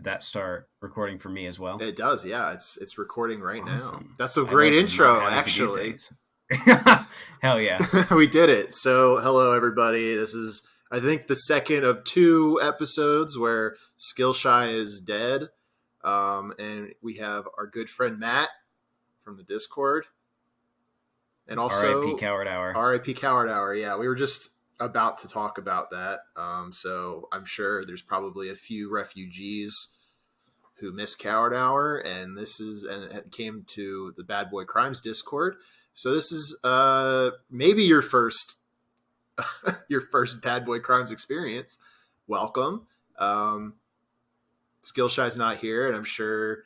that start recording for me as well? It does, yeah. It's recording right Awesome. now. That's a great intro, actually. Hell yeah. We did it. So, hello, everybody. This is, I think, the second of 2 episodes where Skillshy is dead. And we have our good friend Matt from the Discord. And also R.I.P. Coward Hour. R.I.P. Coward Hour, yeah. We were just about to talk about that. So I'm sure there's probably a few refugees who missed Coward Hour, and it came to the Bad Boy Crimes Discord. So this is maybe your first Bad Boy Crimes experience. Welcome. Skillshy's not here, and I'm sure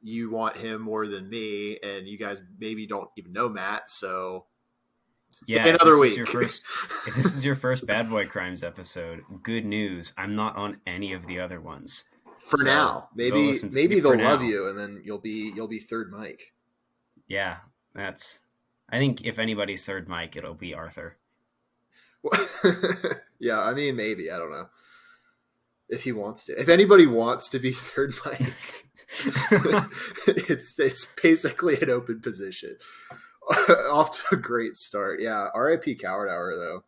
you want him more than me, and you guys maybe don't even know Matt, so yeah, another week. If this is your first Bad Boy Crimes episode, good news. I'm not on any of the other ones. For now. Maybe they'll love you, and then you'll be third mic. Yeah, I think if anybody's third mic, it'll be Arthur. Yeah, I mean, maybe. I don't know. If he wants to. If anybody wants to be third mic, it's basically an open position. Off to a great start. Yeah, R.I.P. Coward Hour, though.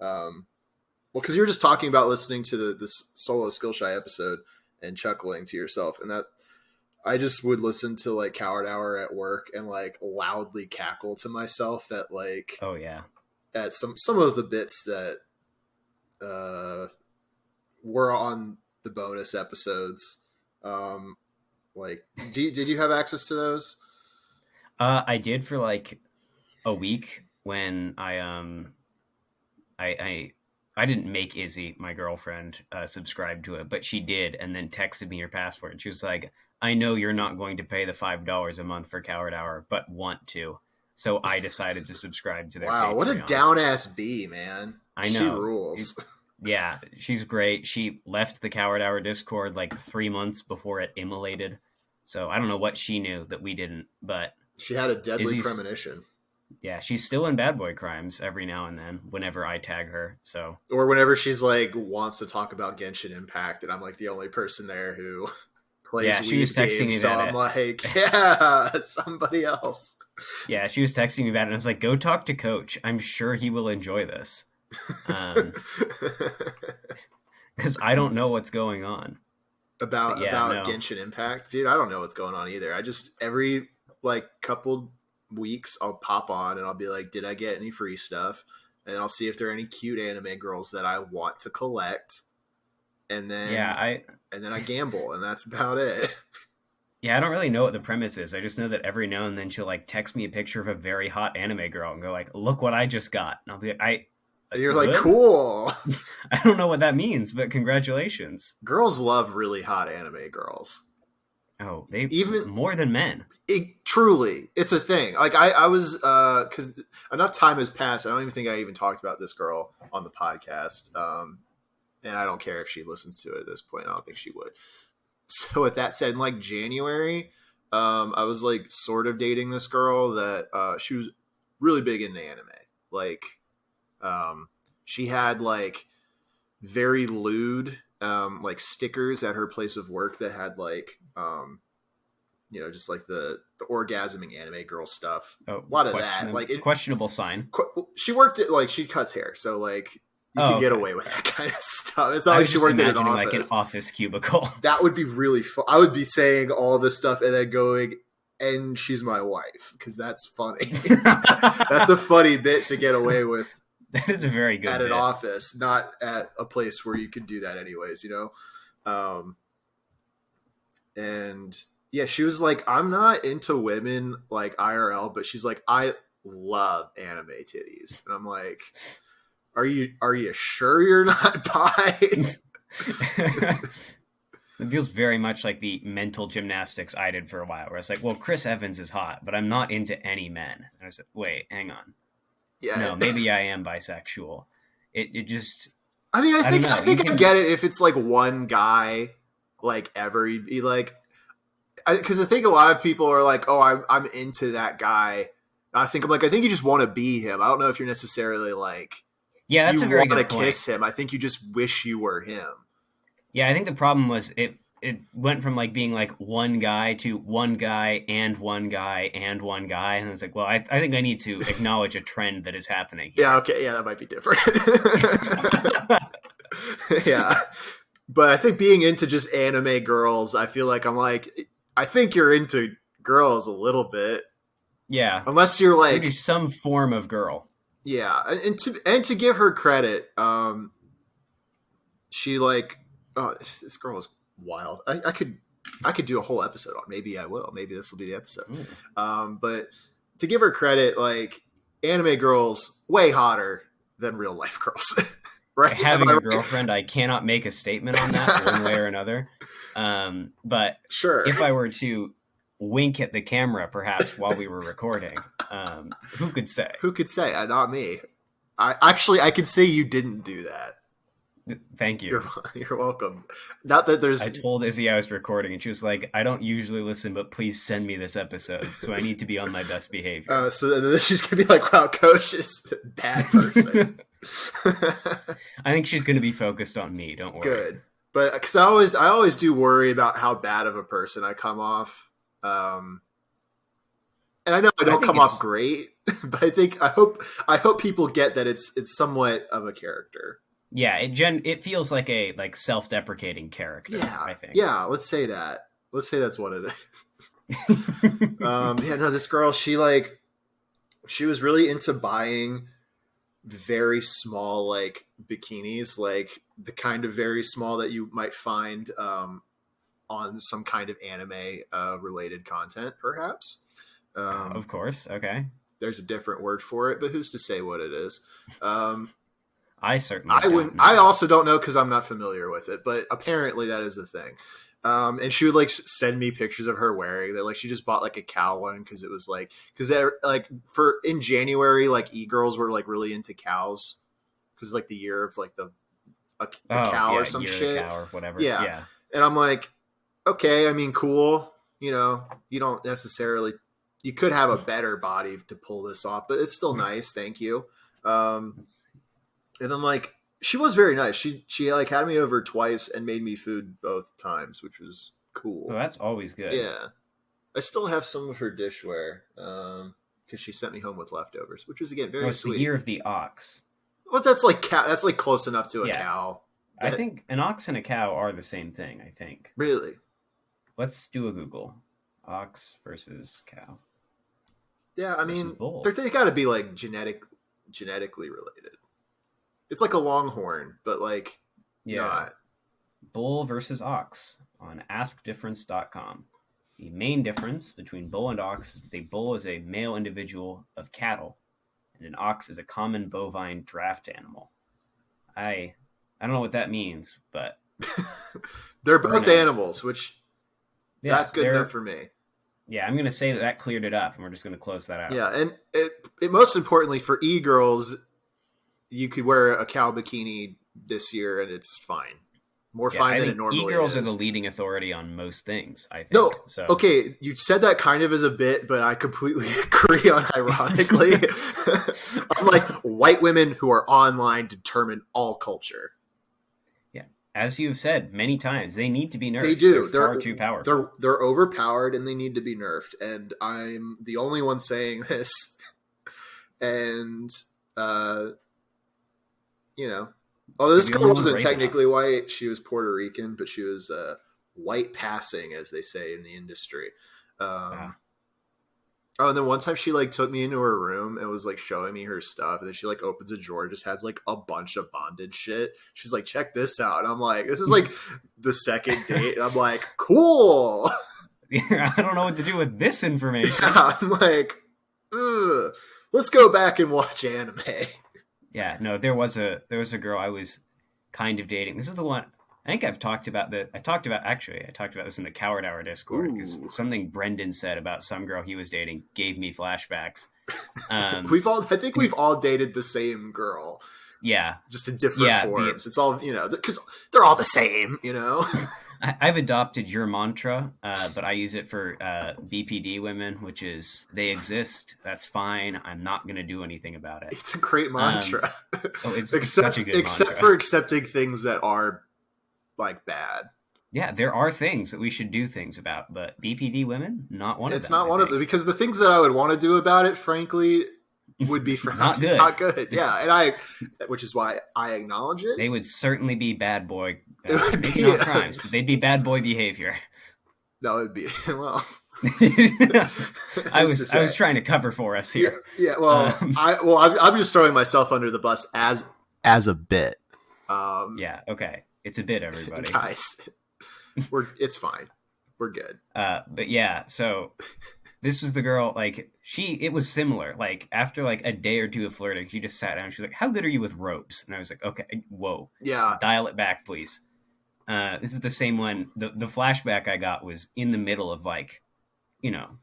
Well, because you were just talking about listening to this solo Skillshy episode and chuckling to yourself, and that I just would listen to like Coward Hour at work and like loudly cackle to myself at like, oh yeah, at some of the bits that were on the bonus episodes. Like, did you have access to those? I did for like a week when I didn't make Izzy, my girlfriend, subscribe to it, but she did, and then texted me her password. And she was like, I know you're not going to pay the $5 a month for Coward Hour, but want to. So I decided to subscribe to their Patreon. What a down-ass bee, man. I know. She rules. Yeah, she's great. She left the Coward Hour Discord like 3 months before it immolated. So I don't know what she knew that we didn't, but... She had a deadly premonition. Yeah, she's still in Bad Boy Crimes every now and then, whenever I tag her. So, or whenever she's like wants to talk about Genshin Impact, and I'm like the only person there who plays. Yeah, she was texting me so I'm like, yeah, somebody else. Yeah, she was texting me about it, and I was like, go talk to Coach. I'm sure he will enjoy this. Because I don't know what's going on about Genshin Impact, dude. I don't know what's going on either. I just every like couple weeks I'll pop on and I'll be like, did I get any free stuff? And I'll see if there are any cute anime girls that I want to collect. And then I gamble, and that's about it. Yeah, I don't really know what the premise is. I just know that every now and then she'll like text me a picture of a very hot anime girl and go like, look what I just got. And I'll be like, you're like, cool. I don't know what that means, but congratulations. Girls love really hot anime girls. Oh, they even more than men. Truly, it's a thing. Like I was, because enough time has passed. I don't even think I even talked about this girl on the podcast. And I don't care if she listens to it at this point. I don't think she would. So with that said, in like January, I was like sort of dating this girl that she was really big into anime. Like, she had like very lewd like stickers at her place of work that had like just like the orgasming anime girl stuff. A lot of that, like questionable sign. She worked at like, she cuts hair, so like you can get away with that kind of stuff. It's not like she worked at an office. Like an office cubicle. That would be really fun. I would be saying all this stuff and then going, and she's my wife, because that's funny. That's a funny bit to get away with. That is a very good at bit. An office, not at a place where you could do that anyways, and yeah, she was like, I'm not into women like IRL, but she's like, I love anime titties. And I'm like, are you sure you're not bi? It feels very much like the mental gymnastics I did for a while, where I was like, well, Chris Evans is hot, but I'm not into any men. And I was like, wait, hang on. Yeah. No, maybe I am bisexual. It just... I mean, I think I get it if it's like one guy, like ever, you'd be like... Because I think a lot of people are like, oh, I'm into that guy. And I think you just want to be him. I don't know if you're necessarily like... Yeah, that's a very good point. You want to kiss him. I think you just wish you were him. Yeah, I think the problem was it went from like being like one guy to one guy and one guy and one guy, and it's like, well, I think I need to acknowledge a trend that is happening Yeah, here. okay, yeah, that might be different. Yeah. But I think being into just anime girls, I feel like I'm like, I think you're into girls a little bit. Yeah, Unless you're into like, some form of girl. yeah. And to give her credit, she like, oh, this girl is wild. I could do a whole episode on. Maybe I will. Maybe this will be the episode. Ooh. But to give her credit, like anime girls way hotter than real life girls. Right? Am Having I a right? girlfriend, I cannot make a statement on that one way or another. But Sure. if I were to wink at the camera, perhaps while we were recording, who could say? Who could say? Not me. I can say you didn't do that. Thank you. You're welcome. Not that there's. I told Izzy I was recording, and she was like, "I don't usually listen, but please send me this episode, so I need to be on my best behavior." So then she's gonna be like, "Wow, Coach is a bad person." I think she's going to be focused on me. Don't worry. Good, but because I always do worry about how bad of a person I come off, and I know I don't come off great, but I hope people get that it's somewhat of a character. Yeah, it feels like a self-deprecating character. Yeah, I think. Yeah, let's say that. Let's say that's what it is. Yeah, no, this girl, she was really into buying very small like bikinis, like the kind of very small that you might find on some kind of anime related content, perhaps. Of course, okay. There's a different word for it, but who's to say what it is? I certainly wouldn't. don't know. I also don't know because I'm not familiar with it, but apparently that is the thing. And she would like send me pictures of her wearing that. Like she just bought like a cow one because it was because they're like for in January, like e-girls were like really into cows because like the year of like a cow or some shit, cow or whatever. Yeah. And I'm like, okay, I mean, cool. You know, you don't necessarily. You could have a better body to pull this off, but it's still nice. Thank you. And then like she was very nice. She like had me over twice and made me food both times, which was cool. So that's always good. Yeah, I still have some of her dishware because she sent me home with leftovers, which was again very it's sweet. The year of the ox. Well, that's like that's like close enough to a cow. I think an ox and a cow are the same thing. I think. Really? Let's do a Google. Ox versus cow. Yeah, I mean, they got to be like genetically related. It's like a longhorn, but like not. Bull versus ox on askdifference.com. The main difference between bull and ox is that the bull is a male individual of cattle, and an ox is a common bovine draft animal. I don't know what that means, but they're both animals, which that's good enough for me. Yeah, I'm going to say that cleared it up, and we're just going to close that out. Yeah, and it most importantly for e-girls, you could wear a cow bikini this year, and it's fine. More fine than it normally is. E-girls are the leading authority on most things, I think. No, okay, you said that kind of as a bit, but I completely agree unironically. I'm like, white women who are online determine all culture. As you've said many times, they need to be nerfed. They do. They're far too powerful. They're overpowered, and they need to be nerfed. And I'm the only one saying this. And, although this girl wasn't technically white, she was Puerto Rican, but she was white passing, as they say in the industry. Oh, and then one time she like took me into her room and was like showing me her stuff. And then she like opens a drawer, just has like a bunch of bondage shit. She's like, check this out. And I'm like, this is like the second date. And I'm like, cool. I don't know what to do with this information. Yeah, I'm like, ugh. Let's go back and watch anime. Yeah, no, there was a girl I was kind of dating. This is the one. I think I've talked about I talked about this in the Coward Hour Discord because something Brendan said about some girl he was dating gave me flashbacks. I think we've all dated the same girl. Yeah, just in different forms. It's all because they're all the same. I've adopted your mantra, but I use it for BPD women, which is they exist. That's fine. I'm not going to do anything about it. It's a great mantra. It's such a good mantra. Except for accepting things that are like bad. Yeah, there are things that we should do things about, but BPD women, not one of It's them, not I one of them, think. because the things that I would want to do about it, frankly, would be Not perhaps good. not good. Yeah, which is why I acknowledge it. They would certainly be bad boy, It would maybe be not crimes, but they'd be bad boy behavior. that would be well. I Who's to was I say? was trying to cover for us Yeah, here. yeah. Um, I'm just throwing myself under the bus as a bit. yeah, okay, it's a bit, everybody. Guys, it's fine. We're good. But yeah, so this was the girl. Like it was similar. Like after like a day or two of flirting, she just sat down. She's like, "How good are you with ropes?" And I was like, "Okay, whoa, Yeah, dial it back, please." This is the same one. The flashback I got was in the middle of like, you know,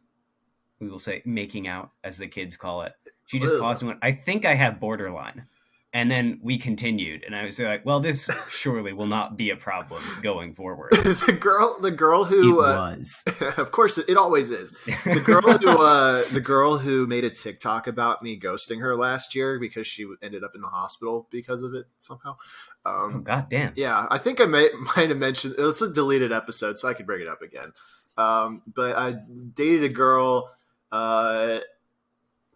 we will say making out, as the kids call it. She just ugh. paused and went, "I think I have borderline." And then we continued, and I was like, "Well, this surely will not be a problem going forward." the girl It who, was. of course, it always is. The girl who made a TikTok about me ghosting her last year because she ended up in the hospital because of it somehow. Oh, god damn. Yeah, I think might have mentioned it's a deleted episode, so I can bring it up again. But I dated a girl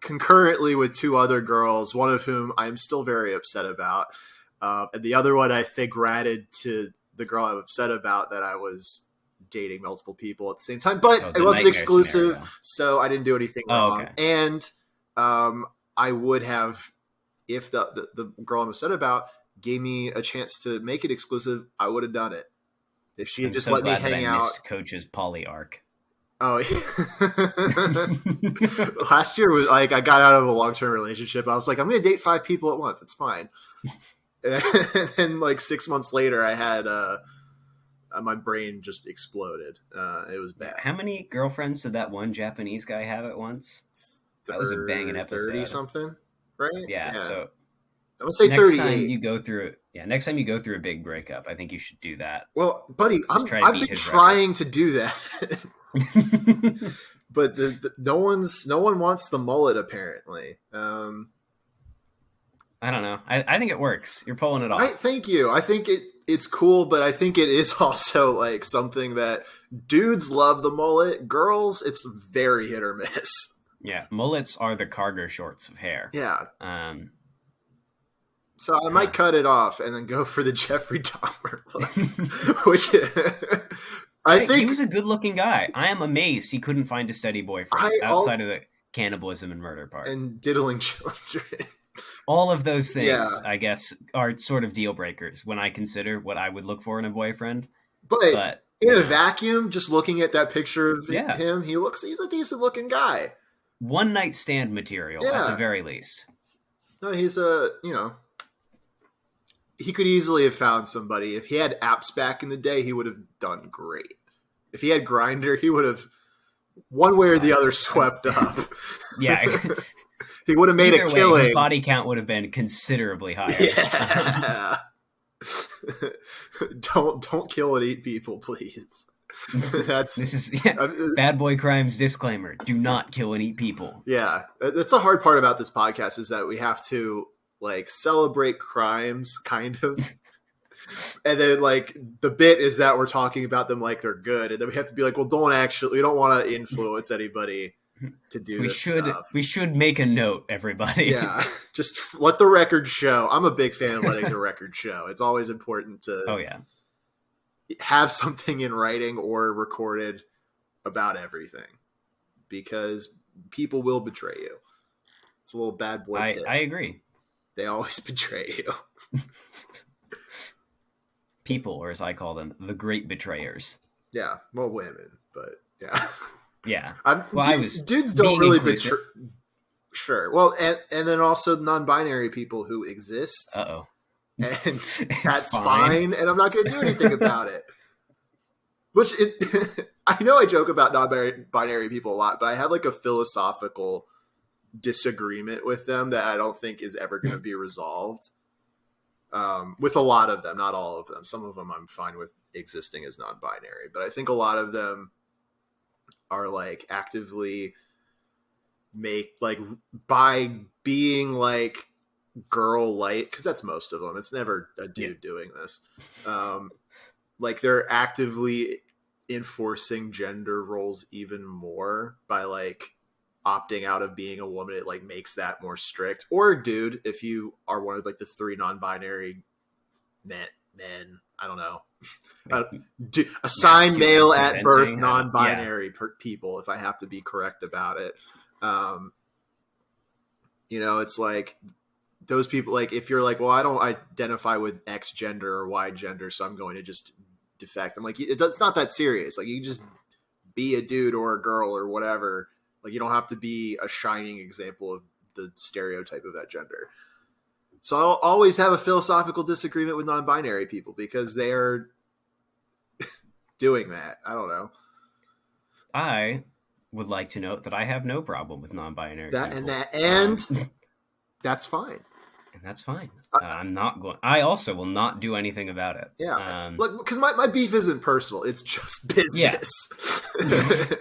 concurrently with two other girls, one of whom I'm still very upset about. And the other one I think ratted to the girl I'm upset about that I was dating multiple people at the same time. But Oh, it the wasn't nightmare exclusive, scenario. so I didn't do anything Oh, wrong. okay. And I would have, if the girl I'm upset about gave me a chance to make it exclusive, I would have done it. If she had I'm just so let me glad that I hang out. missed Coach's poly arc. Oh, last year was like I got out of a long-term relationship. I was like, I'm going to date 5 people at once. It's fine. And then like 6 months later, I had my brain just exploded. It was bad. How many girlfriends did that one Japanese guy have at once? That was a banging 30 episode. something, right? Yeah. Yeah, So I would say next time 38. you go through, next time you go through a big breakup, I think you should do that. Well, buddy, Just try to I've beat been his record. trying to do that. But no one wants the mullet apparently. I don't know. I think it works. You're pulling it I off. thank you. I think it's cool, but I think it is also like something that dudes love the mullet. Girls, it's very hit or miss. Yeah, mullets are the cargo shorts of hair. Yeah. Um, So I might cut it off and then go for the Jeffrey Dahmer look, which I Hey, he think was a good-looking guy. I am amazed he couldn't find a steady boyfriend outside of the cannibalism and murder part. and diddling children. All of those Yeah, things, I guess, are sort of deal breakers when I consider what I would look for in a boyfriend. but But in a vacuum, just looking at that picture of yeah, him, he's a decent looking guy. one night stand material at the Yeah, very least. no, he's he could easily have found somebody. If he had apps back in the day, he would have done great. If he had Grinder, he would have one way or the other swept up. Yeah. He would have made Either a way, killing. his body count would have been considerably higher. Yeah. Don't kill and eat people, please. That's This is bad boy crimes disclaimer. Do not kill and eat people. yeah. That's the hard part about this podcast is that we have to like celebrate crimes, kind of. And then like the bit is that we're talking about them like they're good, and then we have to be like, well, we don't want to influence anybody to do this stuff. We should make a note, everybody. Yeah, just let the record show. I'm a big fan of letting the record show. It's always important to Oh yeah. have something in writing or recorded about everything because people will betray you. It's a little bad boy tip. I agree. They always betray you. People, or as I call them, the great betrayers. Yeah, well, women, but yeah. Yeah. Dudes don't really inclusive. betray. Sure. Well, and then also non-binary people who exist, Uh-oh. and that's fine. And I'm not going to do anything about it. I know I joke about non-binary people a lot, but I have like a philosophical disagreement with them that I don't think is ever going to be resolved. With a lot of them, not all of them. Some of them I'm fine with existing as non-binary, but I think a lot of them are like actively by being like girl light, because that's most of them. It's never a dude doing this. like they're actively enforcing gender roles even more by like opting out of being a woman. It like makes that more strict. Or dude, if you are one of like the three non-binary men, I don't know, uh, assigned masculine male at birth presenting. I don't. Yeah. non-binary people, if I have to be correct about it. um you know, it's like those people, like if you're like, well, I don't identify with X gender or Y gender, so I'm going to just defect. I'm like, it's not that serious. Like you can just be a dude or a girl or whatever. Like you don't have to be a shining example of the stereotype of that gender. So I'll always have a philosophical disagreement with non-binary people because they are doing that. I don't know. I would like to note that I have no problem with non-binary That and people. that and that's fine. And that's fine. I'm not going. I also will not do anything about it. Yeah, look, because my beef isn't personal; it's just Yeah. business.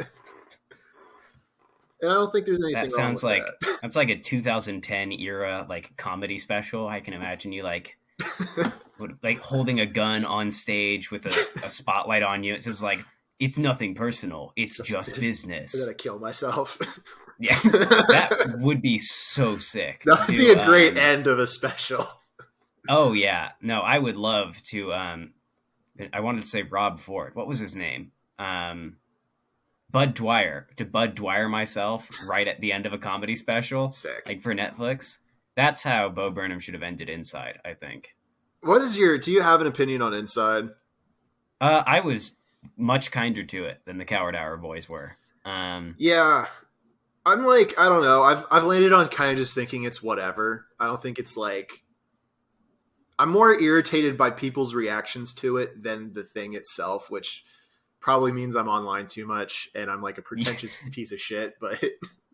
And I don't think there's anything That wrong sounds with like that. that's like a 2010 era like comedy special. I can imagine you like holding a gun on stage with a spotlight on you. It says like, it's nothing personal. It's just business. I'm gonna kill myself. Yeah, that would be so sick. That would be a great end of a special. Oh yeah, no, I would love to. I wanted to say Rob Ford. What was his name? Bud Dwyer. To Bud Dwyer myself right at the end of a comedy special, Sick. like for Netflix. That's how Bo Burnham should have ended Inside, I think. What is your? Do you have an opinion on Inside? I was much kinder to it than the Coward Hour boys were. Yeah, I'm like, I don't know. I've landed on kind of just thinking it's whatever. I don't think it's like. I'm more irritated by people's reactions to it than the thing itself, which probably means I'm online too much and I'm like a pretentious piece of shit. But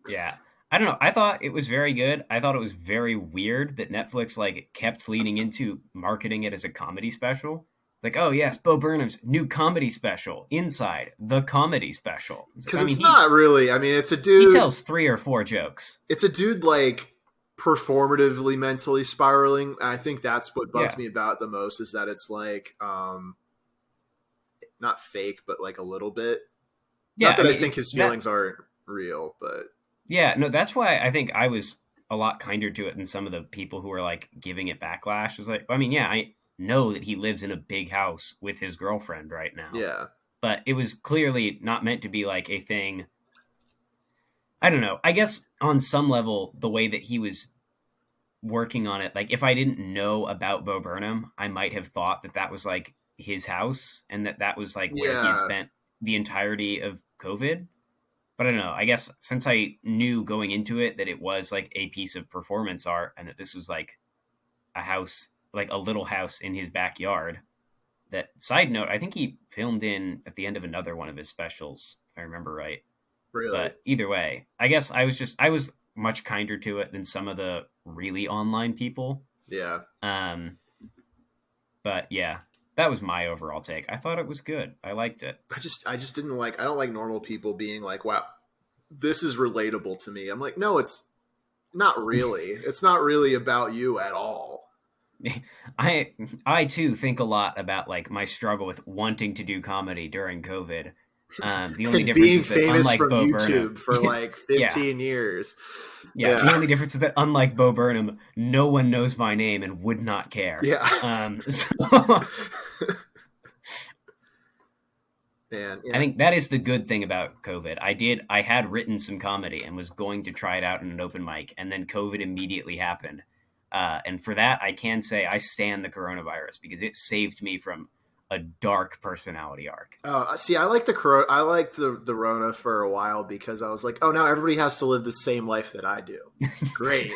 yeah, I don't know. I thought it was very good. I thought it was very weird that Netflix like kept leaning into marketing it as a comedy special. Like, oh yes, Bo Burnham's new comedy special, Inside, the comedy special. Because it's not really. I mean, it's a dude. He tells 3 or 4 jokes. It's a dude like performatively mentally spiraling. And I think that's what bugs me about it the most is that it's like not fake, but like a little bit. Yeah, not that I think his feelings aren't real, but yeah, no, that's why I think I was a lot kinder to it than some of the people who were like giving it backlash. It was like, I mean, yeah, I know that he lives in a big house with his girlfriend right now. Yeah. But it was clearly not meant to be like a thing. I don't know. I guess on some level, the way that he was working on it, like if I didn't know about Bo Burnham, I might have thought that that was like his house and that was like where he had spent the entirety of COVID. But I don't know. I guess since I knew going into it that it was like a piece of performance art and that this was like a house, like a little house in his backyard. That side note, I think he filmed in at the end of another one of his specials, if I remember right. Really? But either way, I guess I was much kinder to it than some of the really online people. Yeah. But yeah, that was my overall take. I thought it was good. I liked it. I just didn't like. I don't like normal people being like, "Wow, this is relatable to me." I'm like, no, it's not really. It's not really about you at all. I too think a lot about like my struggle with wanting to do comedy during COVID. The only difference being is that famous unlike from Bo YouTube Burnham, for like 15 years. Yeah, the only difference is that unlike Bo Burnham, no one knows my name and would not care. Yeah. Man, yeah. I think that is the good thing about COVID. I had written some comedy and was going to try it out in an open mic, and then COVID immediately happened. And for that, I can say I stand the coronavirus because it saved me from a dark personality arc. See, I like the Rona for a while because I was like, oh, now everybody has to live the same life that I do. Great.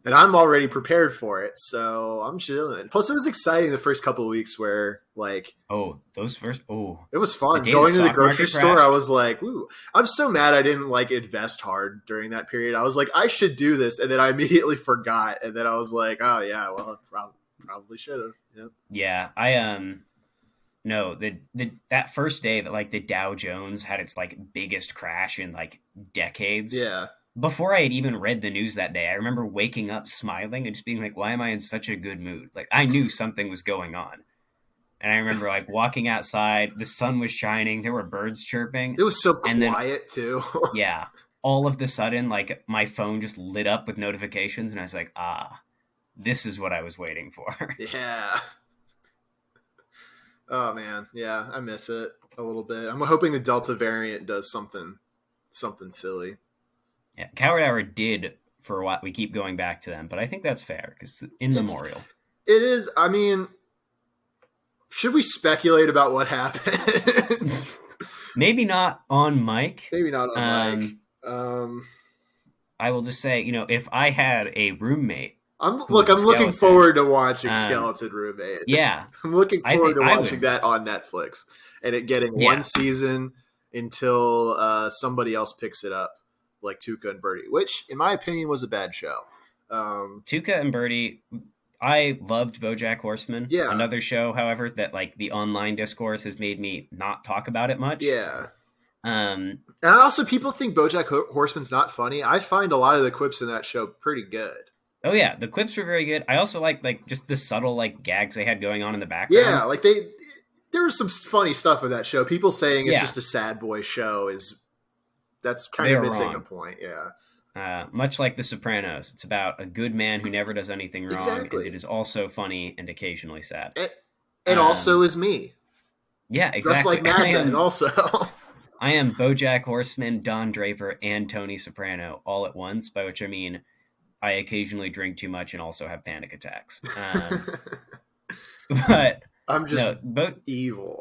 And I'm already prepared for it, so I'm chilling. Plus, it was exciting the first couple of weeks where, like... Oh, those first... Oh. It was fun. Going to the grocery store, I was like, ooh. I'm so mad I didn't, like, invest hard during that period. I was like, I should do this, and then I immediately forgot. And then I was like, oh, yeah, well, I probably should have. Yep. Yeah, I... No, that first day that, like, the Dow Jones had its, like, biggest crash in, like, decades... Yeah. Before I had even read the news that day, I remember waking up smiling and just being like, why am I in such a good mood? Like, I knew something was going on. And I remember like walking outside, the sun was shining, there were birds chirping, It was so and then quiet too. yeah, all of the sudden, like my phone just lit up with notifications, and I was like, ah, this is what I was waiting for. Yeah. Oh man, yeah, I miss it a little bit. I'm hoping the Delta variant does something silly. Yeah, Coward Hour did for a while. We keep going back to them, but I think that's fair because in It's memorial. it is. I mean, should we speculate about what happened? Maybe not on mic. Maybe not on mic. I will just say, if I had a roommate I'm who was a looking skeleton, forward to watching um, Skeleton Roommate. yeah, I'm looking I forward think to I watching would. that on Netflix and it getting one Yeah, season until somebody else picks it up, like Tuca and Birdie, which, in my opinion, was a bad show. Tuca and Birdie. I loved BoJack Horseman. Yeah, Another show, however, that like the online discourse has made me not talk about it much. yeah. Um, And also, people think BoJack Horseman's not funny. I find a lot of the quips in that show pretty good. oh yeah, the clips were very good. I also like just the subtle like gags they had going on in the Yeah, background. like there was some funny stuff with that show. People saying it's Yeah, just a sad boy show that's kind they of are missing the wrong. point. Yeah, Much like The Sopranos, it's about a good man who never does anything wrong, and it exactly. is also funny and occasionally sad. And also Um, is me, yeah, just exactly. like Mad Men. Also, I am BoJack Horseman, Don Draper, and Tony Soprano all at once. By which I mean I occasionally drink too much and also have panic attacks. But I'm just no, but evil.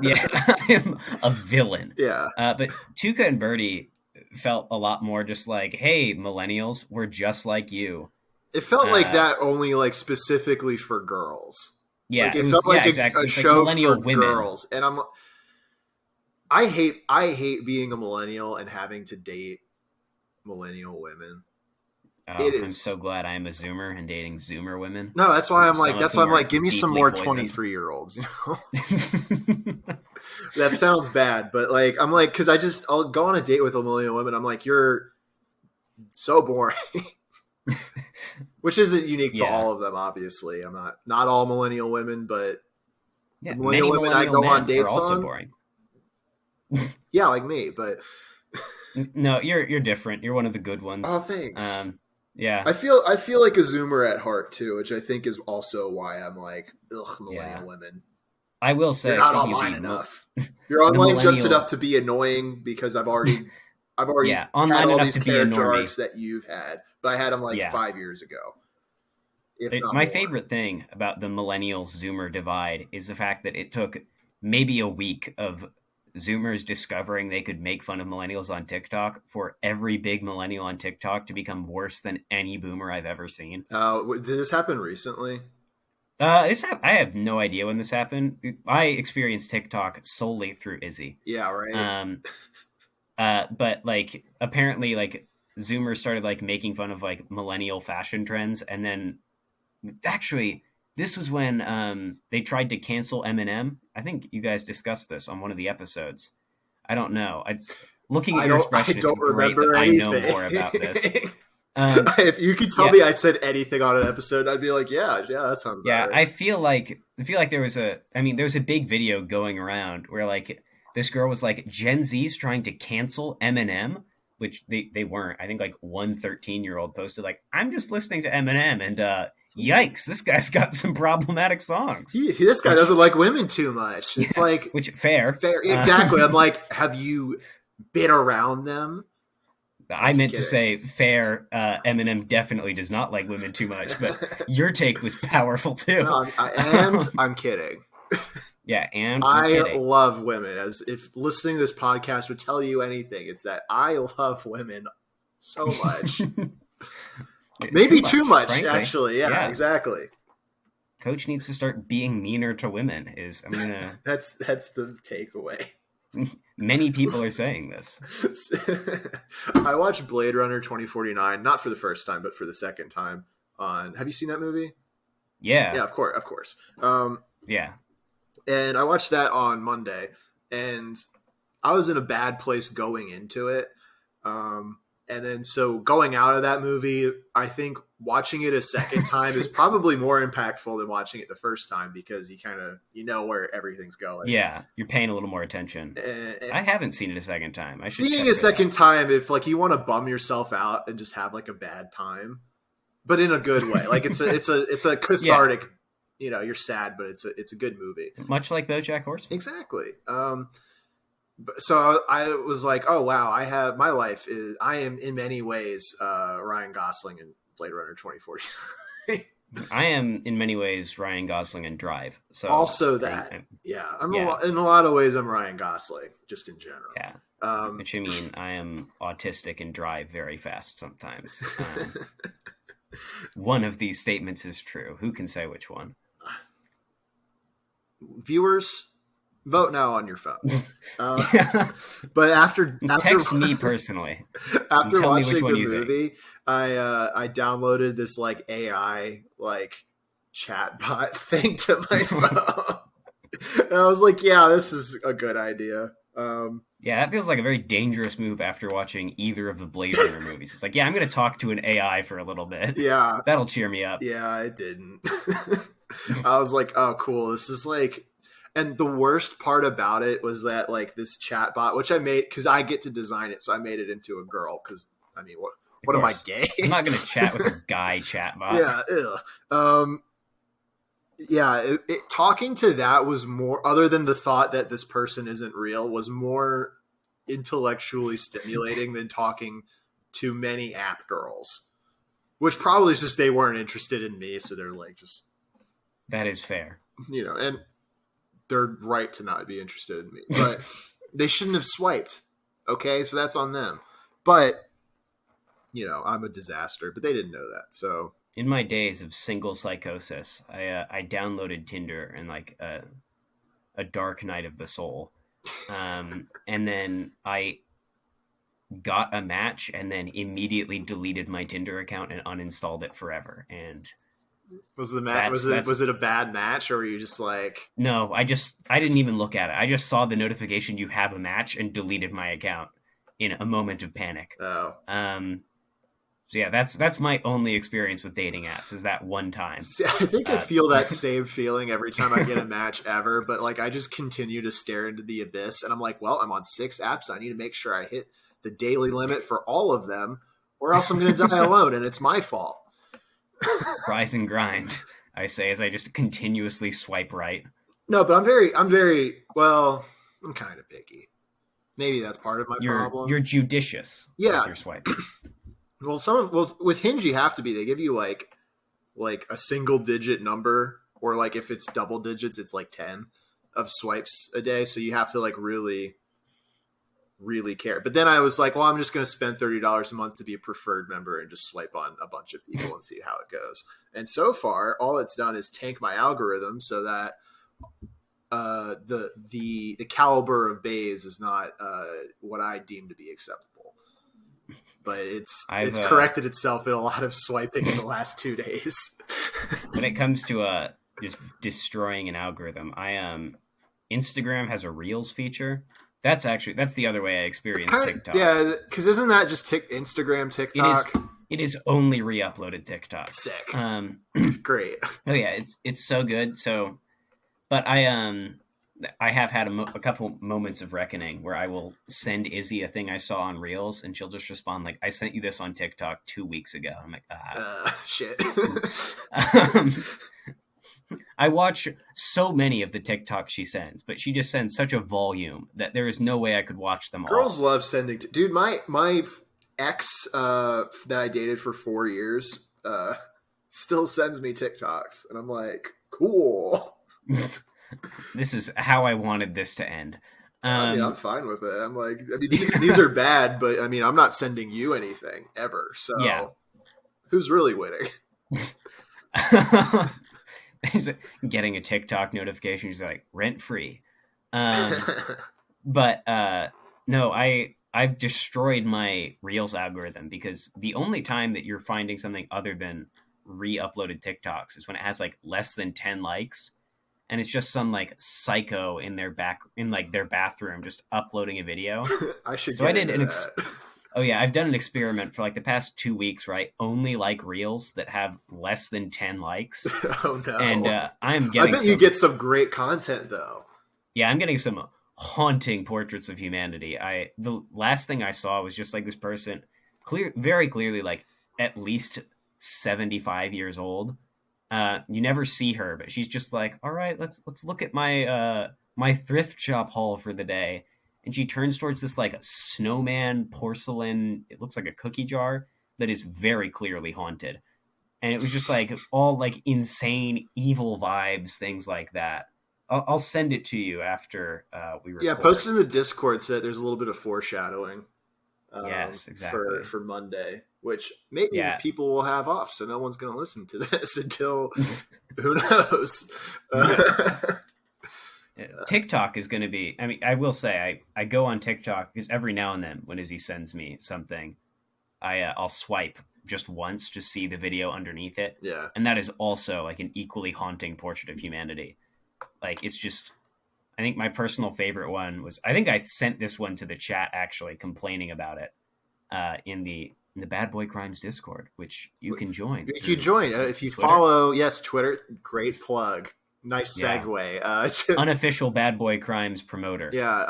yeah, I am a villain. Yeah, But Tuca and Birdie felt a lot more just like, hey, millennials, we're just like you. it felt like Uh, that only like specifically for girls. Like yeah, it it was. felt Yeah, like exactly. a It's like show for millennial women. girls, and I hate being a millennial and having to date millennial women. It Oh, I'm so is glad I am a Zoomer and dating Zoomer women. no, Some of that's why whom I'm are like, give me some deeply more poisoned. 23-year-olds. You know, that sounds bad, but like I'm like because I'll go on a date with a millennial woman. I'm like, you're so boring. Which isn't unique to Yeah, all of them, obviously. I'm not all millennial women, but the yeah. millennial Many women I millennial go on men are dates also on, boring. yeah, like me. But No, you're different. You're one of the good oh, ones. thanks. Yeah, I feel like a Zoomer at heart too, which I think is also why I'm like, ugh, yeah. millennial women. I will You're say, not speaking of online enough. You're the online just enough millennial, to be annoying because I've already yeah, had online all enough these to be a character normie. arcs that you've had, but I had them like Yeah. 5 years ago, if not My more. favorite thing about the millennial Zoomer divide is the fact that it took maybe a week of Zoomers discovering they could make fun of millennials on TikTok for every big millennial on TikTok to become worse than any boomer I've ever seen. Did this happen recently? I have no idea when this happened. I experienced TikTok solely through Izzy. Yeah, right. Um, but like apparently like Zoomers started like making fun of like millennial fashion trends, and then actually this was when they tried to cancel Eminem. I think you guys discussed this on one of the episodes. I don't know. Looking at your I expression, it's don't great that remember I know anything. more about this. Um, If you could tell yeah, me I said anything on an episode, I'd be like, yeah, yeah, that sounds about yeah. right. I feel like there was a big video going around where like this girl was like Gen Z's trying to cancel Eminem, which they weren't. I think like one 13-year-old posted like I'm just listening to Eminem and yikes, this guy's got some problematic songs. This guy Which doesn't like women too much. It's yeah, like which fair. fair, exactly. I'm like, have you been around them? I'm I just meant to kidding. say fair. Eminem definitely does not like women too much, but your take was powerful too. No, and I'm kidding. Yeah, and you're I kidding. love women. As if listening to this podcast would tell you anything, it's that I love women so much. Maybe too much, frankly. actually. Yeah, exactly. Coach needs to start being meaner to women. I'm gonna. That's the takeaway. Many people are saying this. I watched Blade Runner 2049, not for the first time, but for the second time. Have you seen that movie? Yeah, Yeah, of course. yeah, And I watched that on Monday, and I was in a bad place going into it. And then so going out of that movie, I think watching it a second time is probably more impactful than watching it the first time, because you kind of, you know where everything's going. Yeah, you're paying a little more attention. And I haven't seen it a second time. I should seeing check a that second out. time, if like you want to bum yourself out and just have like a bad time, but in a good way. Like it's a Yeah, cathartic. You know, you're sad, but it's a good movie. much like BoJack Horseman. Exactly. So I was like, oh wow, I am in many ways Ryan Gosling in Blade Runner 2040. I am in many ways Ryan Gosling and Drive. So Also that, yeah, yeah, in a lot of ways I'm Ryan Gosling, just in general. yeah. Um, Which I mean, I am autistic and drive very fast sometimes. One of these statements is true. Who can say which one? Viewers, vote now on your phones. Yeah. But after Text me personally and after tell me which watching one the you think. movie, I downloaded this like AI like chatbot thing to my phone, and I was like, yeah, this is a good idea. Yeah, that feels like a very dangerous move after watching either of the Blade Runner movies. It's like, yeah, I'm going to talk to an AI for a little bit. Yeah, That'll cheer me up. yeah, it didn't. I was like, oh, cool. This is like, and the worst part about it was that like this chatbot, which I made because I get to design it, so I made it into a girl. Because I mean, Of what am I, course. gay? I'm not going to chat with a guy chatbot. Yeah, ew. Yeah. Talking to that was more, other than the thought that this person isn't real, was more intellectually stimulating than talking to many app girls. Which probably is just they weren't interested in me, so they're like just, That is fair. you know, and they're right to not be interested in me, but they shouldn't have swiped. Okay, so that's on them. But you know, I'm a disaster, but they didn't know that. So In my days of single psychosis, I downloaded Tinder in like a dark night of the soul. And then I got a match and then immediately deleted my Tinder account and uninstalled it forever. And was the match that's was it a bad match, or were you just like, no, I didn't even look at it. I just saw the notification you have a match and deleted my account in a moment of panic. oh? So yeah, that's my only experience with dating apps is that one time. See, I think I Uh, feel that same feeling every time I get a match ever, but like I just continue to stare into the abyss, and I'm like, well, I'm on 6 apps. I need to make sure I hit the daily limit for all of them, or else I'm going to die alone, and it's my fault. rise and grind, I say as I just continuously swipe right. No, but well. I'm kind of picky. Maybe that's part of my problem. You're judicious Yeah. with your swipe. Well, with Hinge you have to be. They give you like a single digit number, or like if it's double digits, it's like 10 of swipes a day. So you have to like really, really care. But then I was like, well, I'm just going to spend $30 a month to be a preferred member and just swipe on a bunch of people and see how it goes. And so far, all it's done is tank my algorithm so that the caliber of bays is not what I deem to be acceptable. But it's corrected itself in a lot of swiping in the last 2 days. When it comes to just destroying an algorithm, Instagram has a Reels feature. That's the other way I experience TikTok. Yeah, because isn't that just Instagram, TikTok? It is only re-uploaded TikTok. Sick. Great. Oh yeah, it's so good. So, but I have had a couple moments of reckoning where I will send Izzy a thing I saw on Reels, and she'll just respond like, "I sent you this on TikTok 2 weeks ago." I'm like, shit. Oops. I watch so many of the TikToks she sends, but she just sends such a volume that there is no way I could watch them all. Girls love sending. Dude, my ex that I dated for 4 years still sends me TikToks, and I'm like, cool. This is how I wanted this to end. I mean, I'm fine with it. I'm like, I mean, these are bad, but I mean, I'm not sending you anything ever. So, yeah. Who's really winning? Getting a TikTok notification, she's like, rent free. But no, I've destroyed my Reels algorithm because the only time that you're finding something other than re-uploaded TikToks is when it has like less than 10 likes. And it's just some like psycho in their bathroom just uploading a video. I should. So I did Oh yeah, I've done an experiment for like the past 2 weeks, right? Only like reels that have less than 10 likes, Oh and no! I'm I getting bet you some. get some great content though. Yeah, I'm getting some haunting portraits of humanity. The last thing I saw was just like this person, very clearly like at least 75 years old. You never see her, but she's just like, all right, let's look at my thrift shop haul for the day. And she turns towards this like snowman porcelain. It looks like a cookie jar that is very clearly haunted. And it was just like all like insane evil vibes, things like that. I'll send it to you after we Yeah, post record. in the Discord so that there's a little bit of foreshadowing Yes, for exactly. Monday, which maybe Yeah. people will have off, so no one's going to listen to this until who knows. Who knows? TikTok is going to be. I mean, I will say I go on TikTok because every now and then when Izzy sends me something, I'll swipe just once to see the video underneath it, Yeah. and that is also like an equally haunting portrait of humanity. Like it's just. I think my personal favorite one was. I think I sent this one to the chat actually, complaining about it in the Bad Boy Crimes Discord, which you can join If you through join, if you Twitter. follow, yes, Twitter, great plug. Nice Yeah, segue. unofficial Bad Boy Crimes promoter. Yeah,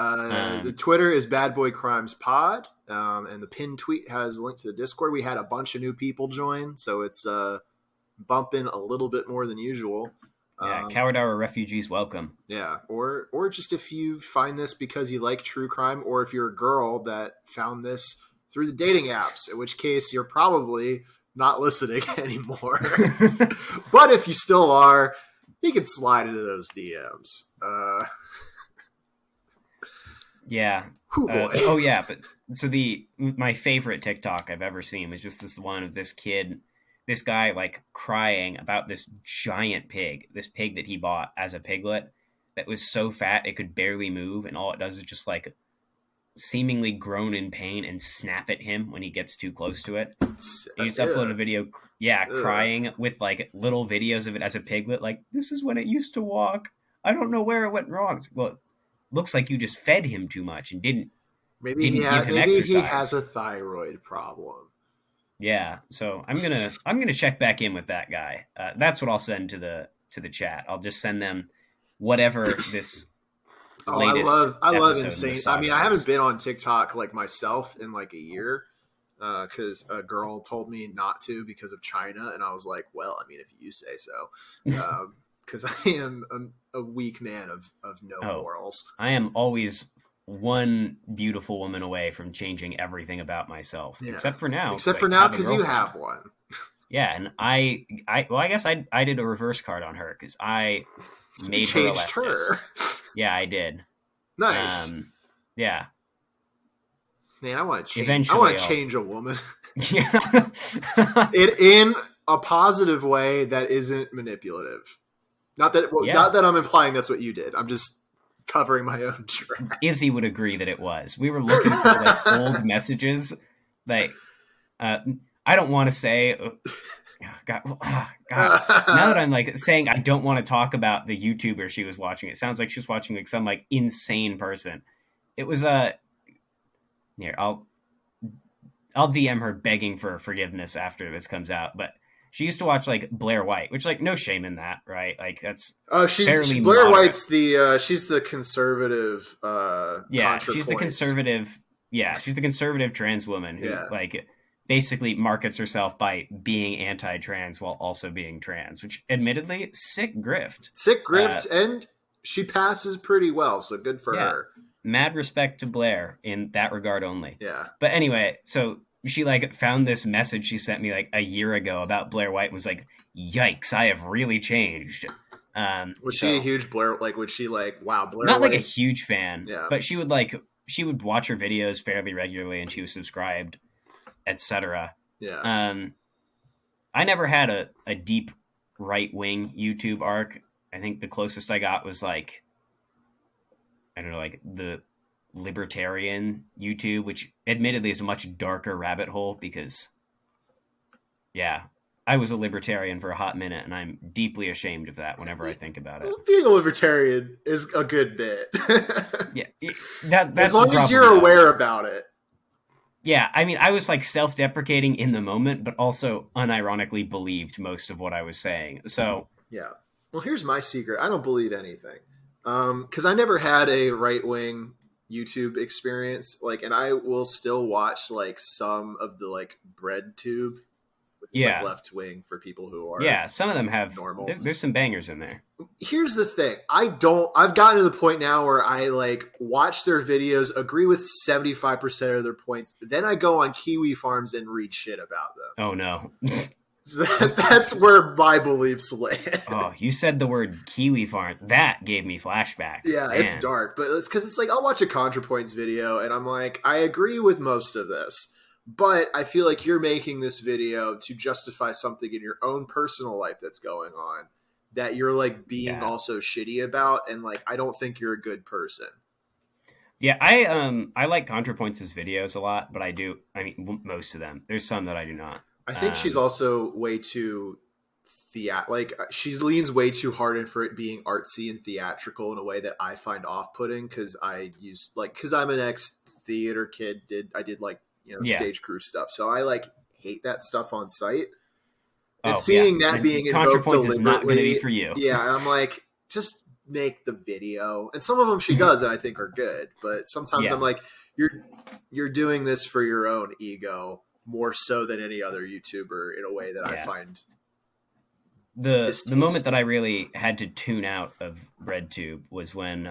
the Um, Twitter is Bad Boy Crimes Pod, and the pinned tweet has a link to the Discord. We had a bunch of new people join, so it's bumping a little bit more than usual. yeah, Coward Hour refugees welcome. Yeah, or just if you find this because you like true crime, or if you're a girl that found this through the dating apps, in which case you're probably not listening anymore. But if you still are, you can slide into those DMs. Yeah. Boy. Oh yeah, but so the my favorite TikTok I've ever seen was just this one of this guy like crying about this giant pig, this pig that he bought as a piglet that was so fat it could barely move, and all it does is just like seemingly groan in pain and snap at him when he gets too close to it. He just uploaded a Ugh. video, yeah, Ugh. crying with like little videos of it as a piglet, like this is when it used to walk. I don't know where it went wrong. It's like, well, it looks like you just fed him too much and didn't give him Maybe he has exercise. a thyroid problem. Yeah, so I'm gonna check back in with that guy. That's what I'll send to the chat. I'll just send them whatever this Oh, latest I love episode in the insane. I mean, saga I haven't is. been on TikTok like myself in like a year because a girl told me not to because of China, and I was like, well, I mean, if you say so, because I am a weak man of no Oh, morals. I am always one beautiful woman away from changing everything about myself, Yeah, except for now because except I for now have a because you girlfriend. have one. Yeah, and I guess I did a reverse card on her because I You made her a changed her. leftist. Yeah, I did. Nice. Um, yeah. Man, I want to change. I want Eventually, to I'll. change a woman. Yeah. It in a positive way that isn't manipulative. Yeah. Not that I'm implying that's what you did. I'm just covering my own track. Izzy would agree that it was. We were looking through like old messages. Like, uh, I don't want to say. God, God. Now that I'm like saying I don't want to talk about the YouTuber she was watching, it sounds like she was watching like some like insane person. It was here I'll DM her begging for forgiveness after this comes out, but she used to watch like Blair White, which like no shame in that, right? Like that's fairly Blair moderate. White's the she's the conservative Yeah, she's the ContraPoints. conservative. Yeah, she's the conservative trans woman who Yeah, like basically markets herself by being anti-trans while also being trans, which admittedly sick grift. sick Uh, grift, and she passes pretty well, so good for yeah, her. mad respect to Blair in that regard only. Yeah, But anyway, so she like found this message she sent me like a year ago about Blair White was like, "Yikes, I have really changed." was she a So huge Blair? Like, was she like, wow, Blair not like a White? huge fan, Yeah, but she would watch her videos fairly regularly and she was subscribed, etc. yeah. Um, I never had a deep right wing YouTube arc. I think the closest I got was like I don't know, like the libertarian YouTube, which admittedly is a much darker rabbit hole because yeah, I was a libertarian for a hot minute and I'm deeply ashamed of that whenever I think about it. Being a libertarian is a good bit. Yeah, As that's the long as problem you're though. aware about it. Yeah, I mean, I was like self-deprecating in the moment, but also unironically believed most of what I was saying. So Yeah. Well, here's my secret. I don't believe anything. Because I never had a right wing YouTube experience. Like, and I will still watch like some of the like bread tube, which is like yeah, left wing for people who are yeah, some of them have. normal. There's some bangers in there. Here's the thing. I've gotten to the point now where I like watch their videos, agree with 75% of their points. Then I go on Kiwi Farms and read shit about them. Oh no. So that's where my beliefs land. Oh, you said the word kiwi farm. That gave me flashbacks. Yeah, it's Man. dark, but it's because it's like I'll watch a ContraPoints video and I'm like, I agree with most of this, but I feel like you're making this video to justify something in your own personal life that's going on that you're like being Yeah. also shitty about, and like I don't think you're a good person. Yeah, I like ContraPoints' videos a lot, but I mean most of them. There's some that I do not. I think she's Um also way too like she leans way too hard in for it being artsy and theatrical in a way that I find off-putting because because I'm an ex theater kid. I did like yeah. stage crew stuff, so I like hate that stuff on site. And Oh, yeah. seeing that And being invoked ContraPoints is not going to be deliberately, for you. yeah, and I'm like, just make the video. And some of them she does, and I think are good. But sometimes I'm Yeah. like, you're doing this for your own ego more so than any other YouTuber in a way that I Yeah. find The moment that I distasteful. really had to tune out of RedTube was when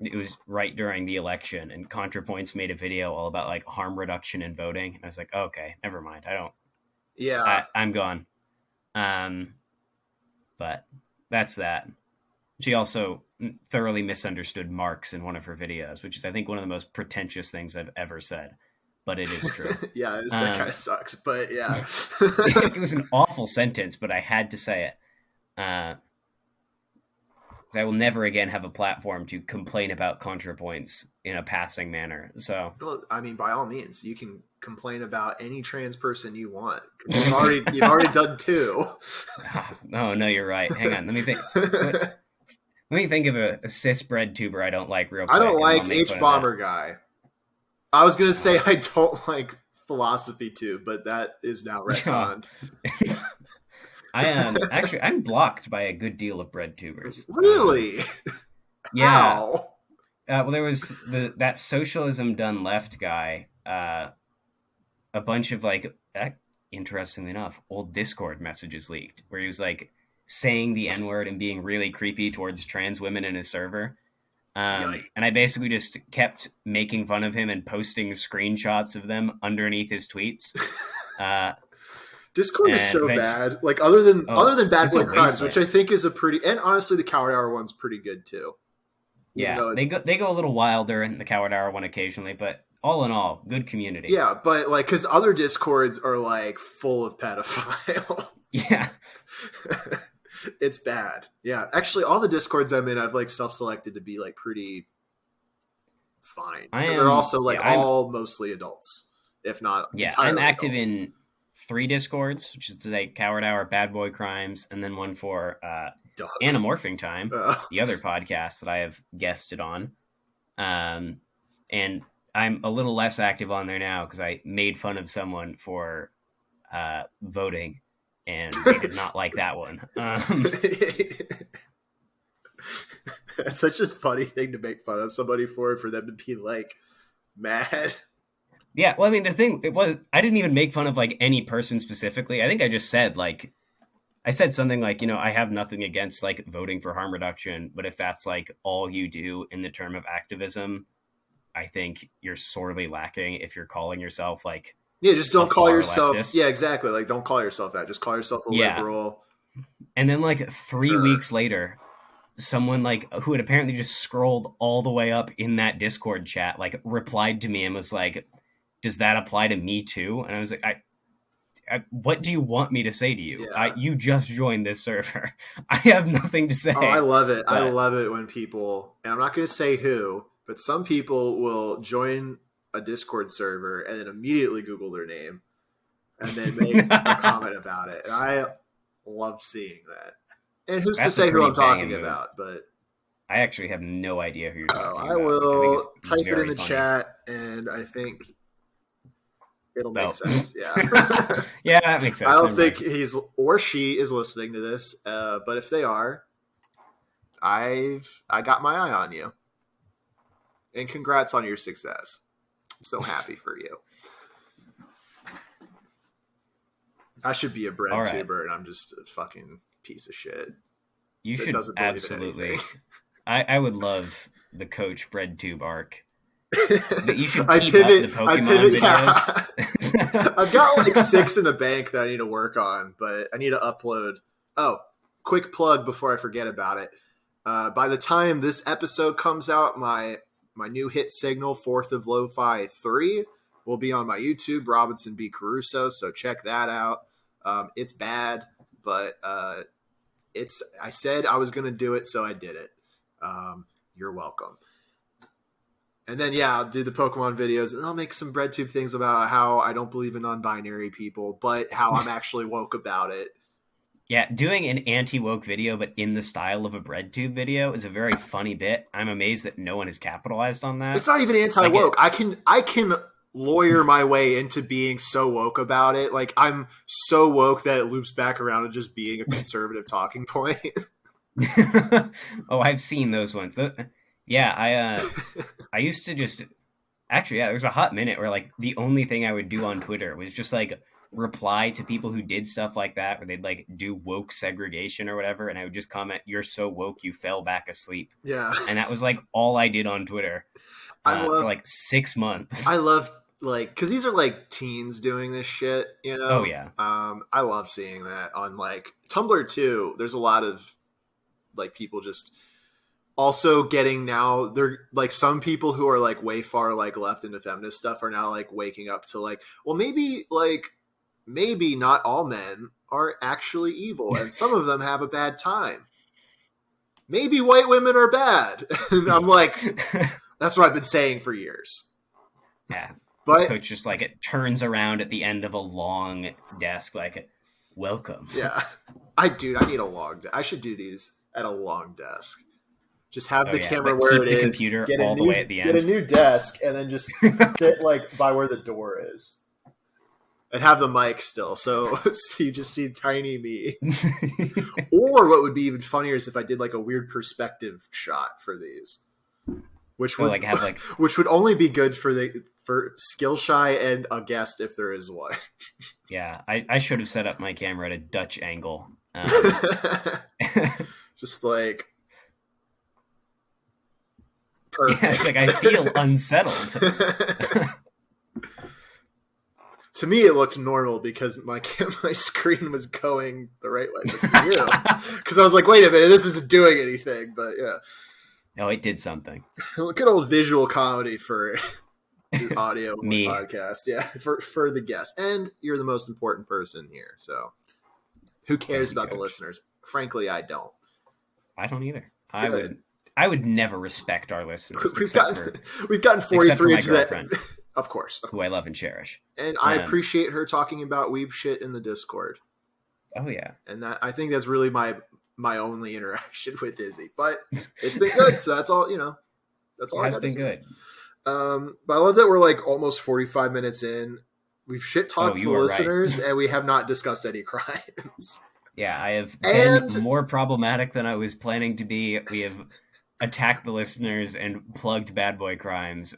it was right during the election, and ContraPoints made a video all about like harm reduction in voting. And I was like, okay, never mind. Yeah, I'm gone. Um, but that's that. She also thoroughly misunderstood Marx in one of her videos, which is, I think, one of the most pretentious things I've ever said. But it is true. yeah, that kind Um, of sucks. But yeah, it was an awful sentence, but I had to say it. Uh, I will never again have a platform to complain about ContraPoints in a passing manner. So, well, I mean, by all means, you can complain about any trans person you want. You've already done two. oh no, you're right. Hang on, let me think. Let me think of a cis bread tuber I don't like real I don't quick, and then I'll like make H fun of that. Bomber Guy. I was gonna say Uh, I don't like philosophy too, but that is now retconned. I'm blocked by a good deal of bread tubers. Really? Yeah. How? Well, there was that socialism done left guy. A bunch of like, interestingly enough, old Discord messages leaked where he was like saying the N word and being really creepy towards trans women in his server. Yikes. And I basically just kept making fun of him and posting screenshots of them underneath his tweets. Uh, Discord is and so eventually, bad. Like other than Bad it's a Boy Crimes, which I wasteland. think is a pretty, and honestly the Coward Hour one's pretty good too. Even Yeah, though they go a little wilder in the Coward Hour one occasionally, but all in all, good community. yeah, but like because other Discords are like full of pedophiles. Yeah, It's bad. Yeah, actually, all the Discords I'm in, I've like self-selected to be like pretty fine I because they're am. also like Yeah, all mostly adults, if not I'm entirely active adults. in three Discords, which is like Coward Hour, Bad Boy Crimes, and then one for Doug. Anamorphing Time, Uh, the other podcast that I have guested on. And I'm a little less active on there now because I made fun of someone for voting, and they did not like that one. It's such a funny thing to make fun of somebody for them to be like mad. Yeah, well, I mean, the thing it was, I didn't even make fun of like any person specifically. I think I just said like I said something like, I have nothing against like voting for harm reduction, but if that's like all you do in the term of activism, I think you're sorely lacking if you're calling yourself like Yeah, just a don't call far yourself. leftist. Yeah, exactly. Like, don't call yourself that. Just call yourself a Yeah. liberal. And then like 3 weeks Sure. later, someone like who had apparently just scrolled all the way up in that Discord chat like replied to me and was like, "Does that apply to me too?" And I was like, what do you want me to say to you? Yeah. You just joined this server. I have nothing to Oh, I say. love it. I But love it when people, and I'm not going to say who, but some people will join a Discord server and then immediately Google their name and then make a comment about it. And I love seeing that. And who's to that's a say who pretty I'm banging talking move. about? But I actually have no idea who you're talking I about, which I think is will type it in very the funny. chat, and I think it'll make Oh. sense. Yeah. Yeah, that makes I sense. don't Never think mind. he's or she is listening to this, but if they are, I got my eye on you, and congrats on your success. I'm so happy for you. I should be a All bread right. tuber, and I'm just a fucking piece of shit You that should doesn't believe in anything. absolutely. I would love the Coach BreadTube arc. But you should I keep up the pivot. I Pokemon pivot. videos. Yeah, I've got like 6 in the bank that I need to work on, but I need to upload. Oh, quick plug before I forget about it. By the time this episode comes out, my new hit signal, Fourth of Lo-Fi 3, will be on my YouTube, Robinson B. Caruso. So check that out. It's bad, but it's. I said I was going to do it, so I did it. You're welcome. And then, yeah, I'll do the Pokemon videos, and I'll make some BreadTube things about how I don't believe in non-binary people, but how I'm actually woke about it. Yeah, doing an anti-woke video, but in the style of a BreadTube video, is a very funny bit. I'm amazed that no one has capitalized on It's that. not even Like anti-woke. it, I can lawyer my way into being so woke about it. Like, I'm so woke that it loops back around to just being a conservative talking point. oh, I've seen those ones. Yeah, I used to just actually, yeah, there was a hot minute where like the only thing I would do on Twitter was just like reply to people who did stuff like that, where they'd like do woke segregation or whatever, and I would just comment, "You're so woke, you fell back asleep," Yeah. and that was like all I did on Twitter I for love like 6 months. I love like because these are like teens doing this shit, you Oh know. yeah, I love seeing that on like Tumblr too. There's a lot of like people just also getting now. They're like some people who are like way far like left into feminist stuff are now like waking up to like, well, maybe not all men are actually evil, and some of them have a bad time. Maybe white women are bad, and I'm like, that's what I've been saying for years. yeah. But Coach just like it turns around at the end of a long desk, like, "Welcome." yeah, I need a long. I should do these at a long desk. Just have Oh the yeah, camera but where keep it the is. computer all the way at the Get a end. new desk, and then just sit like by where the door is, and have the mic still, so, so you just see tiny me. Or what would be even funnier is if I did like a weird perspective shot for these, which Oh, would like have like which would only be good for skill shy and a guest if there is one. yeah, I should have set up my camera at a Dutch angle. Just like Yeah, it's like I perfect. feel unsettled. To me, it looked normal because my screen was going the right way. But for you, because I was like, wait a minute, this isn't doing anything. But yeah, Oh, it did something. look at old visual comedy for the audio on the Me, podcast. Yeah, for the guest, and you're the most important person here. So who cares thank you, about the Coach. listeners? Frankly, I don't. I don't either. Good. I would never respect our listeners We've except gotten for we've gotten except for 43 my into that. girlfriend, Of course, who I love and cherish. and I Um, appreciate her talking about weeb shit in the Discord. oh yeah, And that I think that's really my only interaction with Izzy. But it's been good, so that's all That's it all I has got to been say. good. But I love that we're like almost 45 minutes in. We've shit Oh, talked to you the are right. listeners, and we have not discussed any crimes. Yeah, I have been And more problematic than I was planning to be. We have attacked the listeners and plugged Bad Boy Crimes,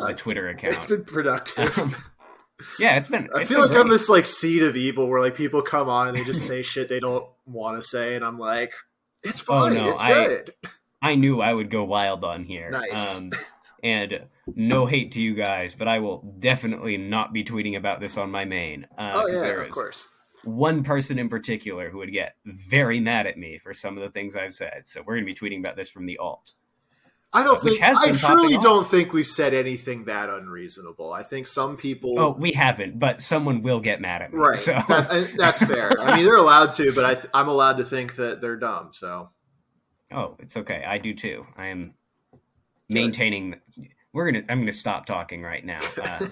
the Twitter it's account. been productive. Yeah, it's been. I It's feel been like I'm great. this like seed of evil where like people come on and they just say shit they don't want to say, and I'm like, it's Oh fine, no, it's good. I knew I would go wild on here. Nice. And no hate to you guys, but I will definitely not be tweeting about this on my main. Oh Because yeah, there of is course. one person in particular who would get very mad at me for some of the things I've said. So we're going to be tweeting about this from the alt, which has I been popping truly off. don't think we've said anything that unreasonable. I think some people. Oh, we haven't, but someone will get mad at me. Right. So That's fair. I mean, they're allowed to, but I'm allowed to think that they're dumb. So oh, it's okay. I do too. I am good. maintaining. I'm gonna stop talking right now,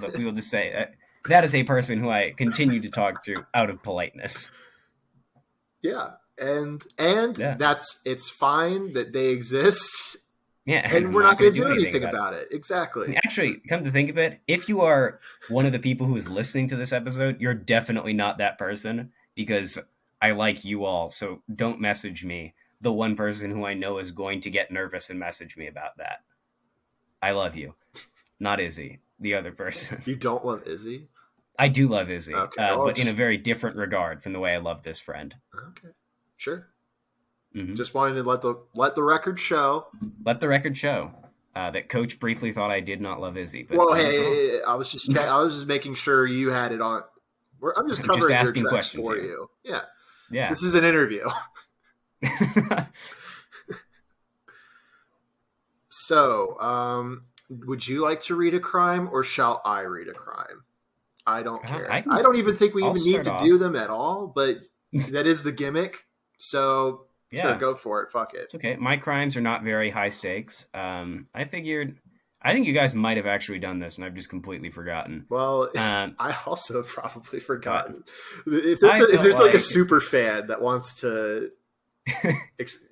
but we will just say that is a person who I continue to talk to out of politeness. Yeah, and Yeah. it's fine that they exist, Yeah, and and I'm we're not not going going to to do do anything anything about it. about it. Exactly. Actually, come to think of it, if you are one of the people who is listening to this episode, you're definitely not that person because I like you all. So don't message me, the one person who I know is going to get nervous and message me about that. I love you, not Izzy, the other person. You don't love Izzy? I do love Izzy, Okay. Well, but in a just very different regard from the way I love this friend. okay. Sure. Hmm. Just wanted to let the record show. Let the record show that Coach briefly thought I did not love Izzy, but Well, he was wrong. hey, I was just making sure you had it on. I'm just I'm just covering your asking tracks questions for here. you. Yeah. Yeah. This is an interview. So, would you like to read a crime or shall I read a crime? I don't I care. I can. don't even think we I'll even need start to off. do them at all, but that is the gimmick. So, sure, Yeah, go for it. Fuck it. it's okay. My crimes are not very high stakes. I figured. I think you guys might have actually done this, and I've just completely forgotten. Well, Um, I also have probably but forgotten. If I if felt there's like a like super fan that wants to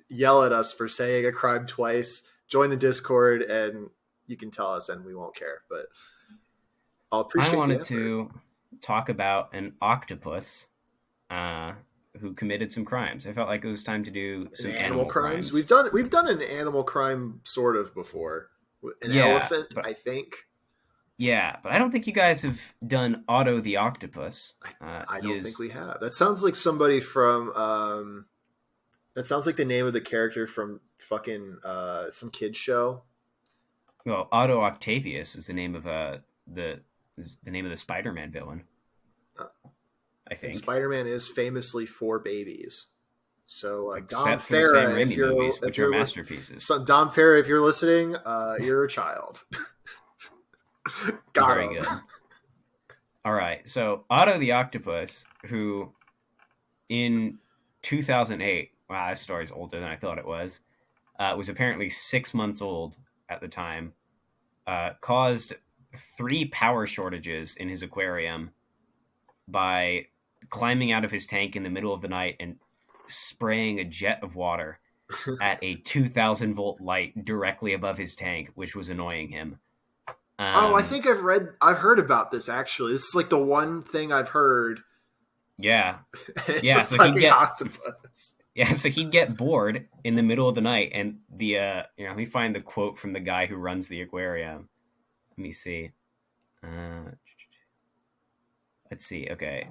yell at us for saying a crime twice, join the Discord and you can tell us and we won't care. But I'll I appreciate the wanted effort. to talk about an octopus uh, who committed some crimes. I felt like it was time to do And some animal animal crimes. crimes. We've done an animal crime sort of before. An Yeah, elephant, but I think. I don't think you guys have done Otto the octopus. I He don't think is we have. That sounds like somebody from. That sounds like the name of the character from fucking some kid show. well, Otto Octavius is the name of the is the name of the Spider-Man villain. Uh, I and think, Spider-Man is famously for babies. So Dom except for the Sam Farah, Raimi movies, which are masterpieces. Dom Farah, if you're listening, you're a child. Got Very him. good. All right, so Otto the octopus, who in 2008, wow, this story's older than I thought it was apparently 6 months old at the time, caused 3 power shortages in his aquarium by climbing out of his tank in the middle of the night and spraying a jet of water at a 2,000-volt light directly above his tank, which was annoying him. I think I've heard about this actually. This is like the one thing I've heard. Yeah, It's a yeah. So he'd fucking get octopus. yeah, so he'd get bored in the middle of the night, and let me find the quote from the guy who runs the aquarium. Let me see. Uh, let's see. Okay,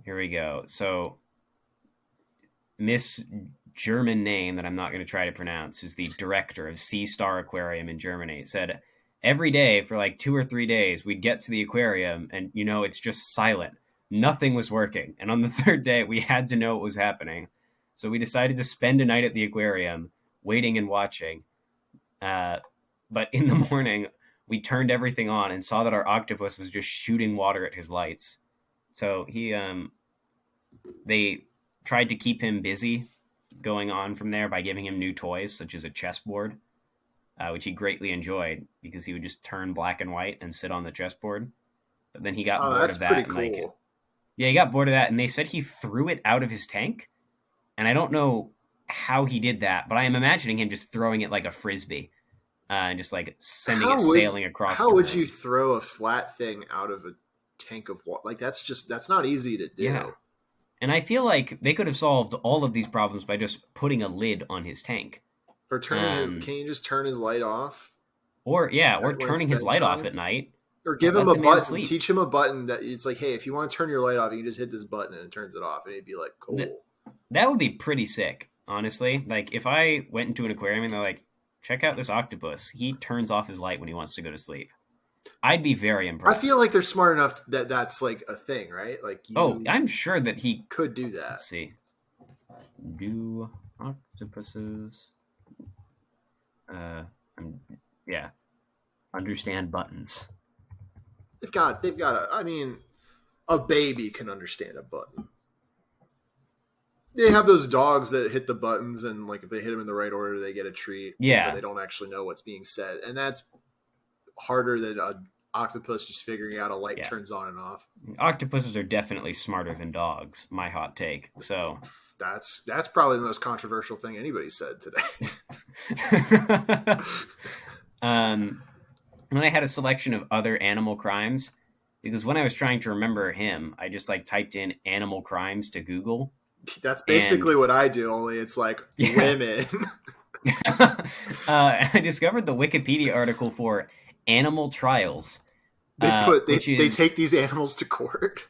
here we go. So Miss German name that I'm not going to try to pronounce, who's the director of Sea Star Aquarium in Germany, said every day for like 2 or 3 days we'd get to the aquarium and it's just silent. Nothing was working. And on the third day we had to know what was happening. So we decided to spend a night at the aquarium waiting and watching. But in the morning we turned everything on and saw that our octopus was just shooting water at his lights. So they tried to keep him busy going on from there by giving him new toys, such as a chessboard, which he greatly enjoyed because he would just turn black and white and sit on the chessboard. But then he got Oh, bored that's of pretty that, and cool. he got bored of that, and they said he threw it out of his tank. And I don't know how he did that, but I am imagining him just throwing it like a frisbee, and just like sending it How would sailing across how the would you room. throw a flat thing out of a tank of water? Like that's not easy to Yeah, do. and I feel like they could have solved all of these problems by just putting a lid on his tank. Or turning his Um, can you just turn his light off or when it's turning his light off bedtime? at night. Or give him Let a the man button. sleep. Teach him a button that it's like, hey, if you want to turn your light off, you can just hit this button and it turns it off, and he'd be like, Th- cool. that would be pretty sick, honestly. Like if I went into an aquarium and they're like, check out this octopus. He turns off his light when he wants to go to sleep. I'd be very I feel impressed. like they're smart enough that that's like a thing, right? Like Oh, you I'm sure that he. could do that. Let's see. Do octopuses? Uh, yeah. Understand buttons. They've got I mean, a baby can understand a button. They have those dogs that hit the buttons, and like if they hit them in the right order, they get a treat, but Yeah, they don't actually know what's being said, and that's harder than a octopus just figuring out a light yeah. turns on and off. Octopuses are definitely smarter than dogs. My hot take. So That's probably the most controversial thing anybody said today. um, and then I had a selection of other animal crimes because when I was trying to remember him, I just like typed in animal crimes to Google, That's and basically what I do. Only it's like yeah, women. I discovered the Wikipedia article for animal trials, which They is take these animals to court.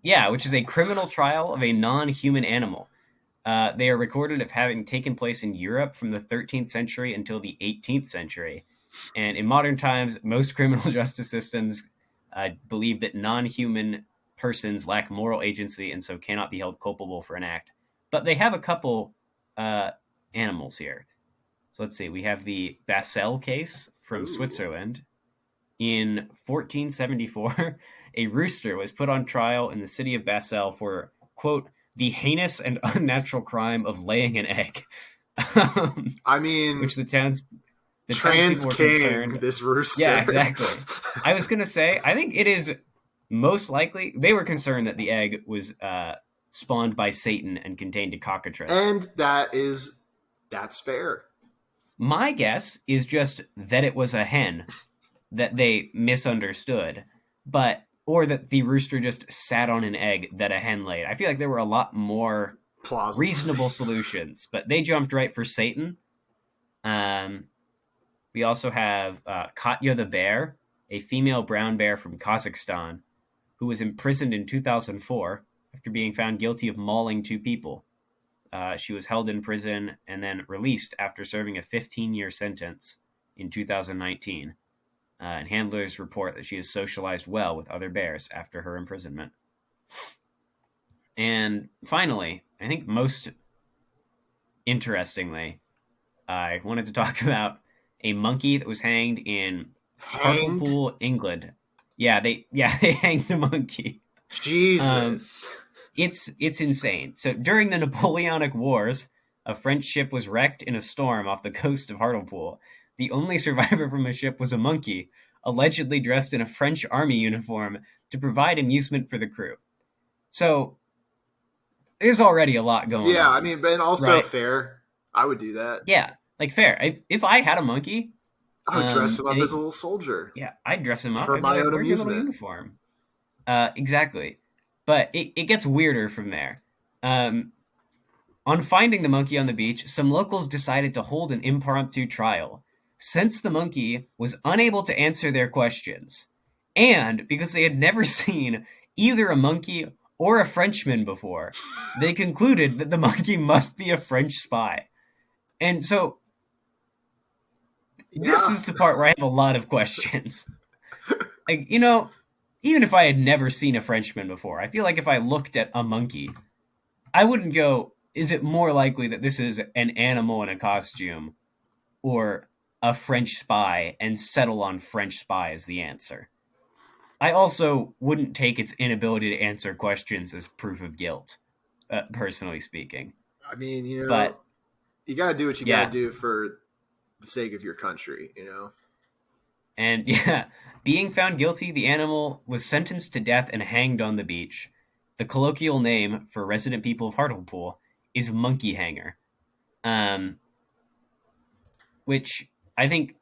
yeah, which is a criminal trial of a non-human animal. They are recorded of having taken place in Europe from the 13th century until the 18th century. And in modern times, most criminal justice systems believe that non human persons lack moral agency and so cannot be held culpable for an act. But they have a couple uh, animals here. So let's see. We have the Basel case from Ooh. Switzerland. In 1474, a rooster was put on trial in the city of Basel for, quote, the heinous and unnatural crime of laying an egg, I mean, which the trans townspeople were king, concerned. this Yeah, rooster. exactly. I was gonna say, I think it is most likely they were concerned that the egg was spawned by Satan and contained a cockatrice. And that's fair. My guess is just that it was a hen that they misunderstood, but or that the rooster just sat on an egg that a hen laid. I feel like there were a lot more Plausible reasonable things. solutions, but they jumped right for Satan. Um, we also have Katya the bear, a female brown bear from Kazakhstan, who was imprisoned in 2004 after being found guilty of mauling two people. She was held in prison and then released after serving a 15-year sentence in 2019. And handlers report that she has socialized well with other bears after her imprisonment. And finally, I think most interestingly, I wanted to talk about a monkey that was hanged in Hanged? Hartlepool, England. Yeah, they hanged a monkey. Um, Jesus. it's insane. So during the Napoleonic Wars, a French ship was wrecked in a storm off the coast of Hartlepool. The only survivor from a ship was a monkey, allegedly dressed in a French army uniform to provide amusement for the crew. So there's already a lot going Yeah, I on, mean, but also right? fair. I would do that. Yeah, like fair. If I had a monkey, I would dress him and up as a it, little soldier yeah, I'd dress him up. for I'd be my like, own "Where's your little amusement. uniform?" Exactly. But it gets weirder from there. Um, on finding the monkey on the beach, some locals decided to hold an impromptu trial. Since the monkey was unable to answer their questions, and because they had never seen either a monkey or a Frenchman before, they concluded that the monkey must be a French spy. And so this Yeah. is the part where I have a lot of questions. Like, even if I had never seen a Frenchman before, I feel like if I looked at a monkey, I wouldn't go, is it more likely that this is an animal in a costume or a French spy and settle on French spy as the answer? I also wouldn't take its inability to answer questions as proof of guilt, personally speaking. I mean, But you got to do what you got to yeah, do for the sake of your country. and yeah, being found guilty, the animal was sentenced to death and hanged on the beach. The colloquial name for resident people of Hartlepool is monkey hanger, um, which I think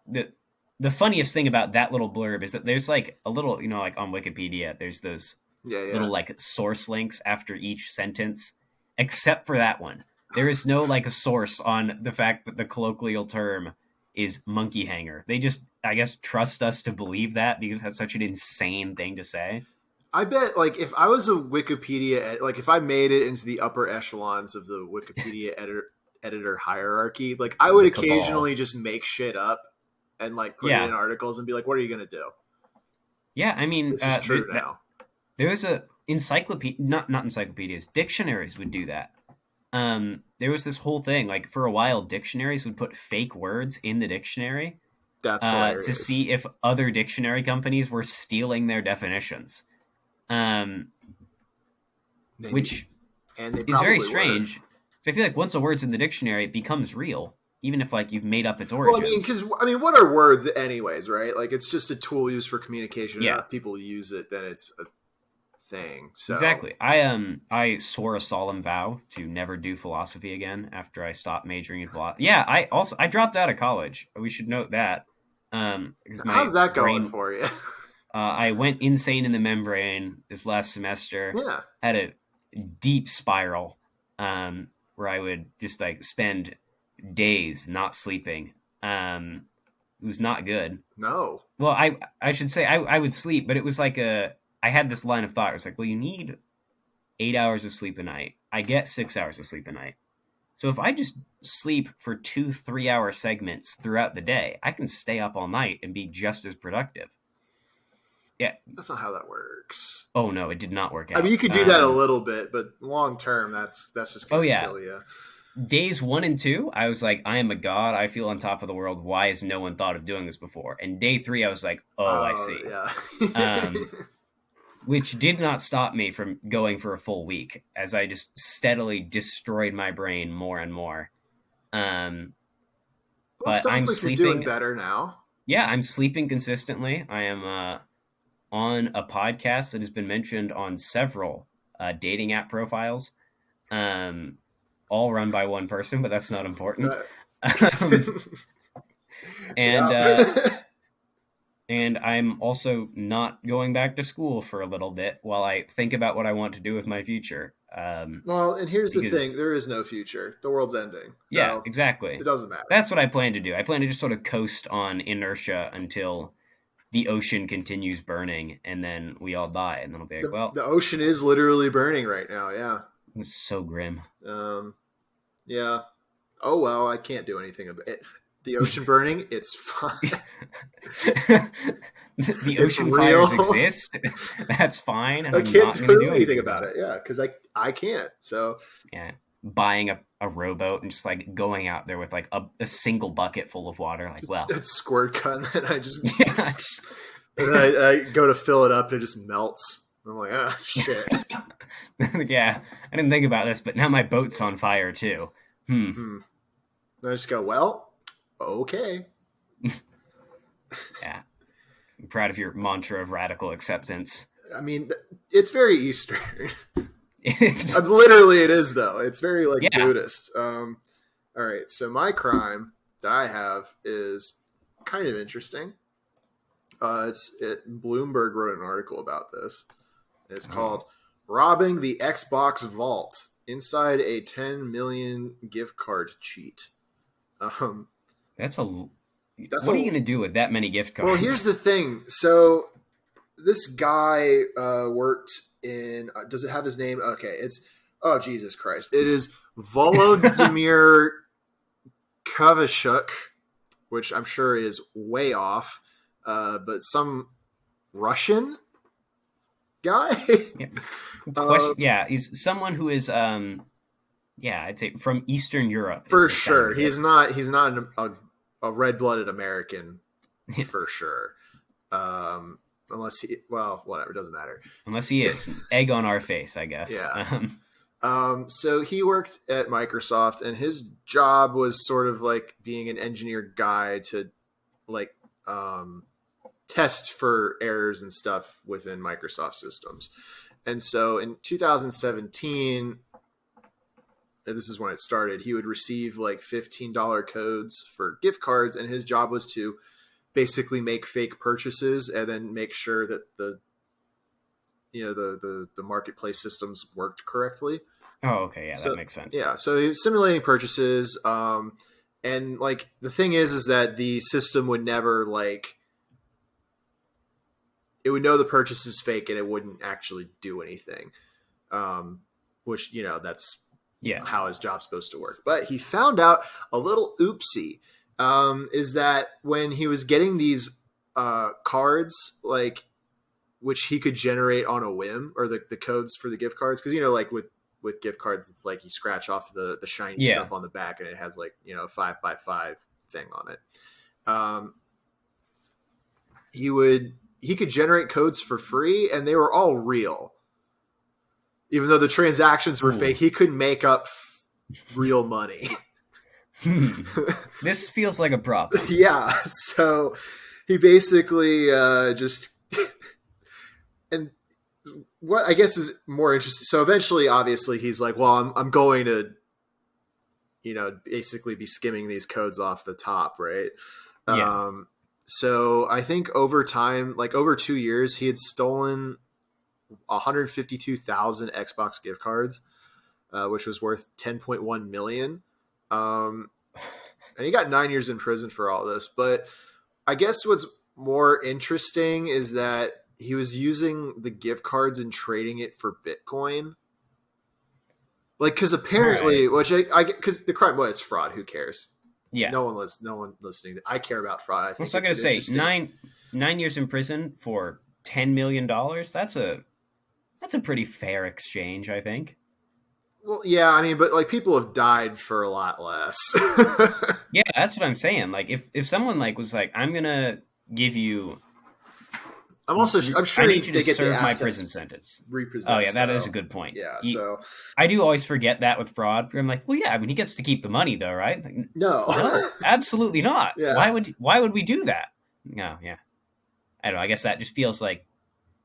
the funniest thing about that little blurb is that there's like a little, like on Wikipedia, there's those Yeah, yeah. little like source links after each sentence, except for that one. There is no like a source on the fact that the colloquial term is monkey hanger. They just, I guess, trust us to believe that because that's such an insane thing to say. I bet, like, if I was a like, if I made it into the upper echelons of the Wikipedia editor hierarchy, like, I would The cabal. occasionally just make shit up and like put it in Yeah, articles and be like, "What are you gonna do? yeah. I mean, This is true now." there's a encyclopedia, not encyclopedias, dictionaries would do that. There was this whole thing like for a while, dictionaries would put fake words in the dictionary That's to hilarious. see if other dictionary companies were stealing their definitions, um, Maybe, which and they is very probably were. strange. So I feel like once a word's in the dictionary, it becomes real, even if like you've made up its Well, origins. I mean, what are words anyways, right? Like, it's just a tool used for communication. And Yeah, enough people use it, then it's a thing. So Exactly. I swore a solemn vow to never do philosophy again after I stopped majoring in philosophy. Yeah, I dropped out of college. We should note that. Because my how's that going brain for you? I went insane in the membrane this last semester. Yeah. Had a deep spiral where I would just like spend days not sleeping. It was not good. No. Well, I should say I would sleep, but it was like I had this line of thought. It was like, well, you need 8 hours of sleep a night. I get 6 hours of sleep a night. So if I just sleep for 2 3 hour segments throughout the day, I can stay up all night and be just as productive. Yeah. That's not how that works. Oh no, it did not work I mean, out. you could do that a little bit, but long term, that's just Oh gonna yeah, kill you. days 1 and 2, I was like, I am a god. I feel on top of the world. Why has no one thought of doing this before? And day 3, I was like, oh, I Oh see. yeah. Um, which did not stop me from going for a full week, as I just steadily destroyed my brain more and more. Um, Well, it but I'm sounds like you're doing sleeping. better now. Yeah, I'm sleeping consistently. I am on a podcast that has been mentioned on several dating app profiles, um, all run by one person, but that's not important. Uh, Um, and yeah. and I'm also not going back to school for a little bit while I think about what I want to do with my future. Well, and here's the thing: Because there is no future. The world's ending, yeah, so it exactly. doesn't matter. That's what I plan to do. I plan to just sort of coast on inertia until the ocean continues burning, and then we all die, and then I'll be like, well, The ocean is literally burning right now. Yeah. it was so grim. Um, yeah. Oh well, I can't do anything about it. The ocean burning, it's fine. The It's ocean real. fires exist. That's fine, and I I'm can't not going to do do anything anything about about it. it. Yeah, because I can't. So Yeah, buying a rowboat and just like going out there with like a single bucket full of water. Like, just well, it's squirt gun, and then I just yeah, and then I go to fill it up, and it just melts. I'm like, ah, shit. yeah. I didn't think about this, but now my boat's on fire too. Hmm. Hmm. And I just go, well, okay. Yeah. I'm proud of your mantra of radical acceptance. I mean, it's very Eastern. It's, Literally, it is though. It's very like yeah. Buddhist. All right. So my crime that I have is kind of interesting. Bloomberg wrote an article about this. It's Oh, called "Robbing the Xbox Vault Inside a 10 Million Gift Card Cheat." Um, that's a. that's What are you a going to do with that many gift well. Here's cards? the thing. So this guy worked in. Does it have his name? Okay, it's oh Jesus Christ! It is Volodymyr Kovashuk, which I'm sure is way off, but some Russian guy. Yeah. um, Question. Yeah, he's someone who is. Yeah, I'd say from Eastern Europe is for the sound sure, of it. he's not a red blooded American for sure. Unless he, well, whatever, doesn't matter. Unless he is egg on our face, I guess. Yeah. So he worked at Microsoft, and his job was sort of like being an engineer guy to like test for errors and stuff within Microsoft systems. And so in 2017, and this is when it started, he would receive like $15 codes for gift cards, and his job was to basically make fake purchases and then make sure that the marketplace systems worked correctly. Oh, okay, yeah, that So makes sense. yeah, so he was simulating purchases, and like the thing is that the system would never like it would know the purchase is fake and it wouldn't actually do anything, which that's Yeah. how his job's supposed to work. But he found out a little oopsie, is that when he was getting these cards, like which he could generate on a whim, or the codes for the gift cards, because like with gift cards, it's like you scratch off the shiny Yeah. stuff on the back, and it has like a 5x5 thing on it. He could generate codes for free, and they were all real, even though the transactions were Ooh. fake. He could make up real money. This feels like a problem. Yeah, so he basically just and what I guess is more interesting. So eventually, obviously, he's like, "Well, I'm going to, basically be skimming these codes off the top, right?" Yeah. So I think over time, like over 2 years, he had stolen 152,000 Xbox gift cards, which was worth 10.1 million. And he got 9 years in prison for all this. But I guess what's more interesting is that he was using the gift cards and trading it for Bitcoin. Like, because All right. apparently, which I because the crime, well, it's fraud. Who cares? Yeah. No one listening. I care about fraud. I Well, think so I it's gotta an say, interesting. nine years in prison for $10 million. That's a pretty fair exchange, I think. Well, yeah, I mean, but like people have died for a lot less. Yeah, that's what I'm saying. Like, if someone like was like, I'm gonna give you, I'm I sure need you to they get the serve my prison assets sentence. Oh yeah, repossessed that is a though. good point. Yeah, You, so I do always forget that with fraud. I'm like, well, yeah, I mean, he gets to keep the money though, right? Like, no, no, absolutely not. yeah, Why would we do that? No, yeah, I don't know. I guess that just feels like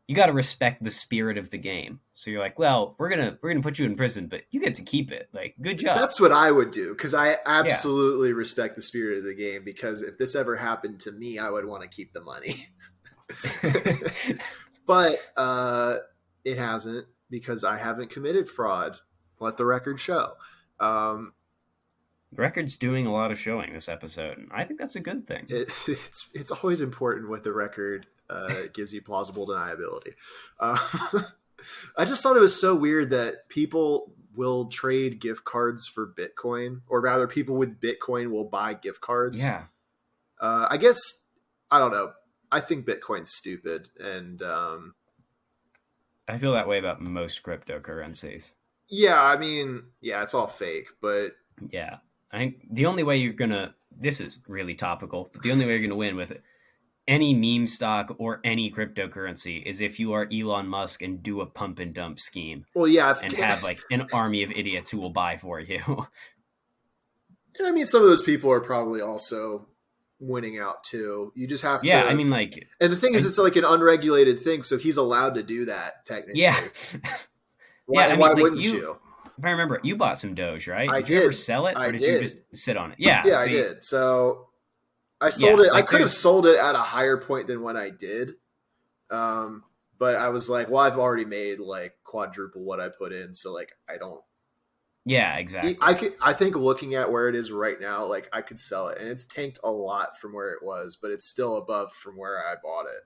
you got to respect the spirit of the game. So you're like, well, we're gonna put you in prison, but you get to keep it. Like, good job. that's what I would do because I Yeah. absolutely respect the spirit of the game. Because if this ever happened to me, I would want to keep the money. But it hasn't because I haven't committed fraud. Let the record show. Um, Record's doing a lot of showing this episode, and I think that's a good thing. it's always important what the record gives you plausible deniability. Uh, I just thought it was so weird that people will trade gift cards for Bitcoin, or rather, people with Bitcoin will buy gift cards. Yeah, I guess I don't know. I think Bitcoin's stupid, and I feel that way about most cryptocurrencies. yeah, I mean, yeah, it's all fake, but Yeah, I think the only way you're gonna this is really topical, but the only way you're gonna win with it, any meme stock or any cryptocurrency is if you are Elon Musk and do a pump and dump scheme well, yeah, and have like an army of idiots who will buy for you. and I mean, some of those people are probably also winning out too. You just have Yeah, I to. mean, like, And the thing is, I, it's like an unregulated thing, so he's allowed to do that yeah, technically. Why yeah. I and mean, why like wouldn't you, you? if I remember, you bought some Doge, right? I Did you ever did. sell it, I or did you did. just sit on it? Yeah. Yeah, I See, did. So I sold yeah, it. I like could have there's, sold it at a higher point than when I did. But I was like, well, I've already made like quadruple what I put in, so like I don't. yeah, I exactly. could. I think looking at where it is right now, like I could sell it, and it's tanked a lot from where it was, but it's still above from where I bought it.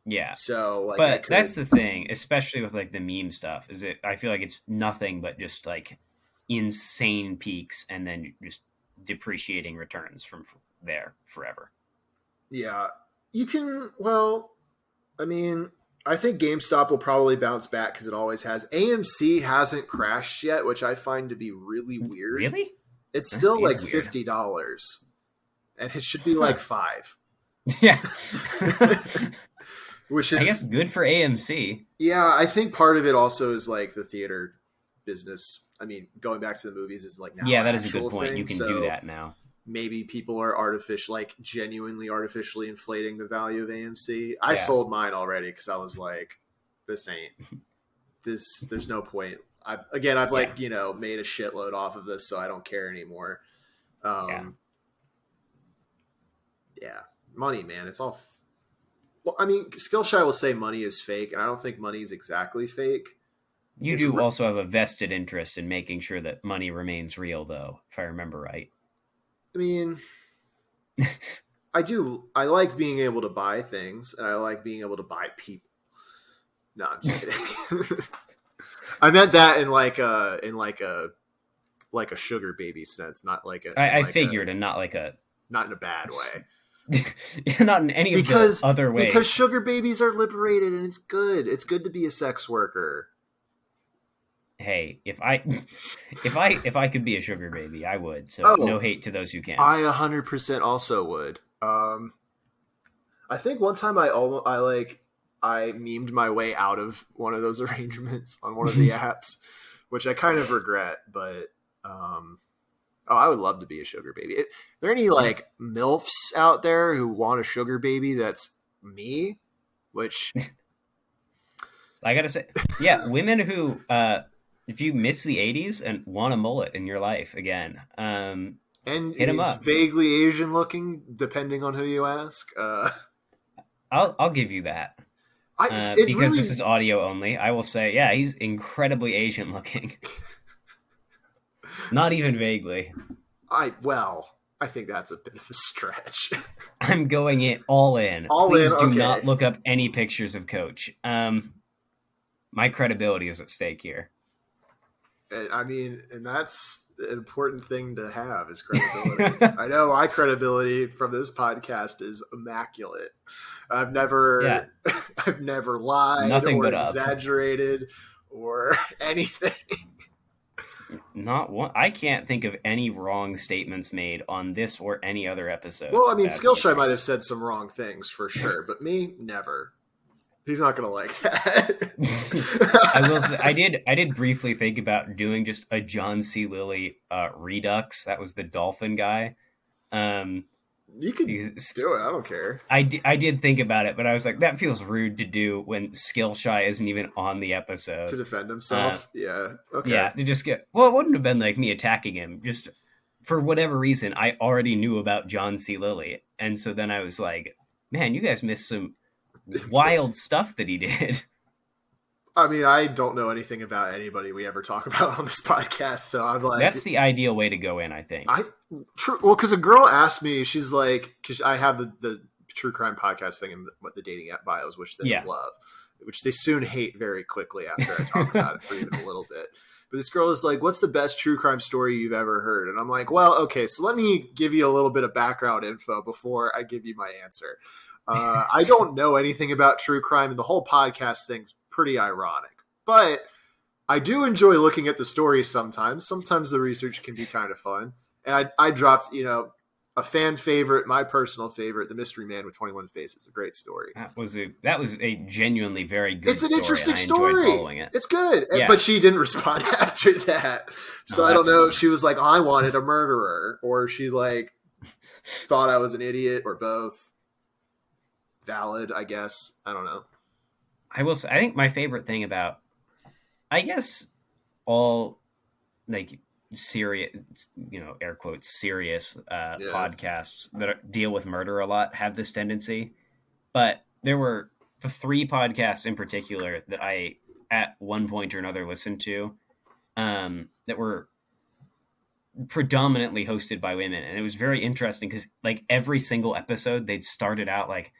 Yeah. So like I But that's could. the thing, especially with like the meme stuff, is it I feel like it's nothing but just like insane peaks and then just depreciating returns from there forever. Yeah, you can. Well, I mean, I think GameStop will probably bounce back because it always has. AMC hasn't crashed yet, which I find to be really weird. Really? It's That still is like weird. $50, and it should be like Huh. 5. Yeah. Which I guess is, good for AMC. yeah, I think part of it also is like the theater business. I mean, going back to the movies is like now Yeah, an that is a good actual point. You thing. can do So that now. maybe people are like genuinely artificially inflating the value of AMC. I Yeah. sold mine already because I was like, this ain't this. There's no point. I've Yeah. like made a shitload off of this, so I don't care anymore. Yeah. Um, yeah, money, man. It's all. Well, I mean, Skillshy will say money is fake, and I don't think money is exactly fake. You It's do also have a vested interest in making sure that money remains real though, if I remember right. I mean, I do. I like being able to buy things, and I like being able to buy people. No, I'm just kidding. I meant that in like a sugar baby sense, not like a in I like a figured and not like a not in a bad way. not in any of the other Because ways. sugar babies are liberated and it's good. It's good to be a sex worker. Hey, if I could be a sugar baby, I would. So no Oh, hate to those who can. I 100% also would. I think one time I memed my way out of one of those arrangements on one of the apps, which I kind of regret. But oh, I would love to be a sugar baby. Are there any like milfs out there who want a sugar baby? That's me, which I gotta say, yeah, women who, if you miss the '80s and want a mullet in your life again, And hit them is up. vaguely Asian looking, depending on who you ask. I'll give you that. It Because this really, is audio only, I will say, yeah, he's incredibly Asian looking. Not even vaguely. I think that's a bit of a stretch. I'm going it all in. All in, Please do not okay. look up any pictures of Coach. My credibility is at stake here. I mean, and that's an important thing to have is credibility. I know my credibility from this podcast is immaculate. I've Yeah, never, I've never lied nothing or but up. exaggerated or anything. Not one. I can't think of any wrong statements made on this or any other Well, episodes I of mean, Bad Boy Skillshy might have Bros. said some wrong things for sure, but me, never. He's not going to like that. I will say I did briefly think about doing just a John C. Lilly redux. That was the dolphin guy. Um, You could because do it. I don't care. I did think about it, but I was like, that feels rude to do when Skillshy isn't even on the To episode. defend Uh, himself. Yeah. Okay. yeah, to just get well, it wouldn't have been like me attacking him. Just for whatever reason, I already knew about John C. Lilly, and so then I was like, man, you guys missed some wild stuff that he did. I mean, I don't know anything about anybody we ever talk about on this podcast, so I'm like, That's the ideal way to go in, I think. I true. Well, because a girl asked me, she's like, because I have the true crime podcast thing and what the dating app bios, which they Yeah. love, which they soon hate very quickly after I talk about it for even a little bit. But this girl is like, "What's the best true crime story you've ever heard?" And I'm like, "Well, okay, so let me give you a little bit of background info before I give you my answer." I don't know anything about true crime, and the whole podcast thing's pretty ironic, but I do enjoy looking at the stories sometimes. Sometimes the research can be kind of fun. And I dropped, a fan favorite, my personal favorite, The Mystery Man with 21 Faces. A great story. That was a genuinely very It's good an story, and interesting I enjoyed story. following it. It's good. Yeah. But she didn't respond after that. So No, I don't that's a know if bummer. she was like, I wanted a murderer, or she like thought I was an idiot, or both. Valid, I guess. I don't know. I will say, I think my favorite thing about, I guess, all like serious, air quotes, serious Yeah. podcasts that deal with murder a lot have this tendency. But there were the three podcasts in particular that I, at one point or another, listened to that were predominantly hosted by women, and it was very interesting because like every single episode they'd started out like,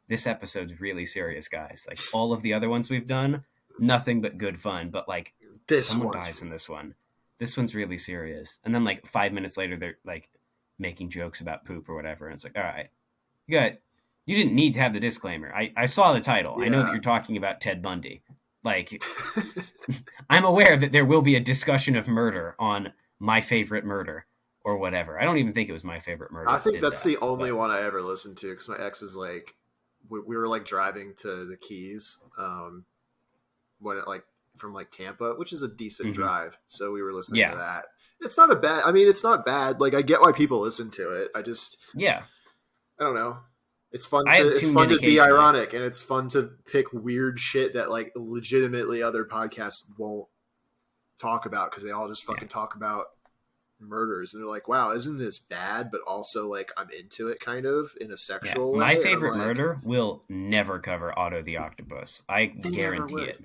this episode's really serious, guys. Like all of the other ones we've done, nothing but good fun, but like This someone one's dies in this one. This one's really serious. And then like 5 minutes later they're like making jokes about poop or whatever, and it's like, all right, you didn't need to have the disclaimer. I saw the title. I know that yeah. you're talking about Ted Bundy. Like, I'm aware that there will be a discussion of murder on My Favorite Murder or whatever. I don't even think it was My Favorite Murder I that think did that's that. the only But one I ever listened to because my ex was like, we were like driving to the Keys, when it like from like Tampa, which is a decent mhm. drive. So we were listening to Yeah, that. It's not a bad. I mean, it's not bad. Like I get why people listen to it. yeah. I don't know. I have It's tuned in fun to be occasionally. ironic, and it's fun to pick weird shit that like legitimately other podcasts won't talk about because they all just Yeah, fucking talk about murders, and they're like, wow, isn't this bad, but also like I'm into it kind of in a yeah. sexual My way, and I'm Favorite like, Murder will never cover Otto the Octopus. I they never guarantee would it.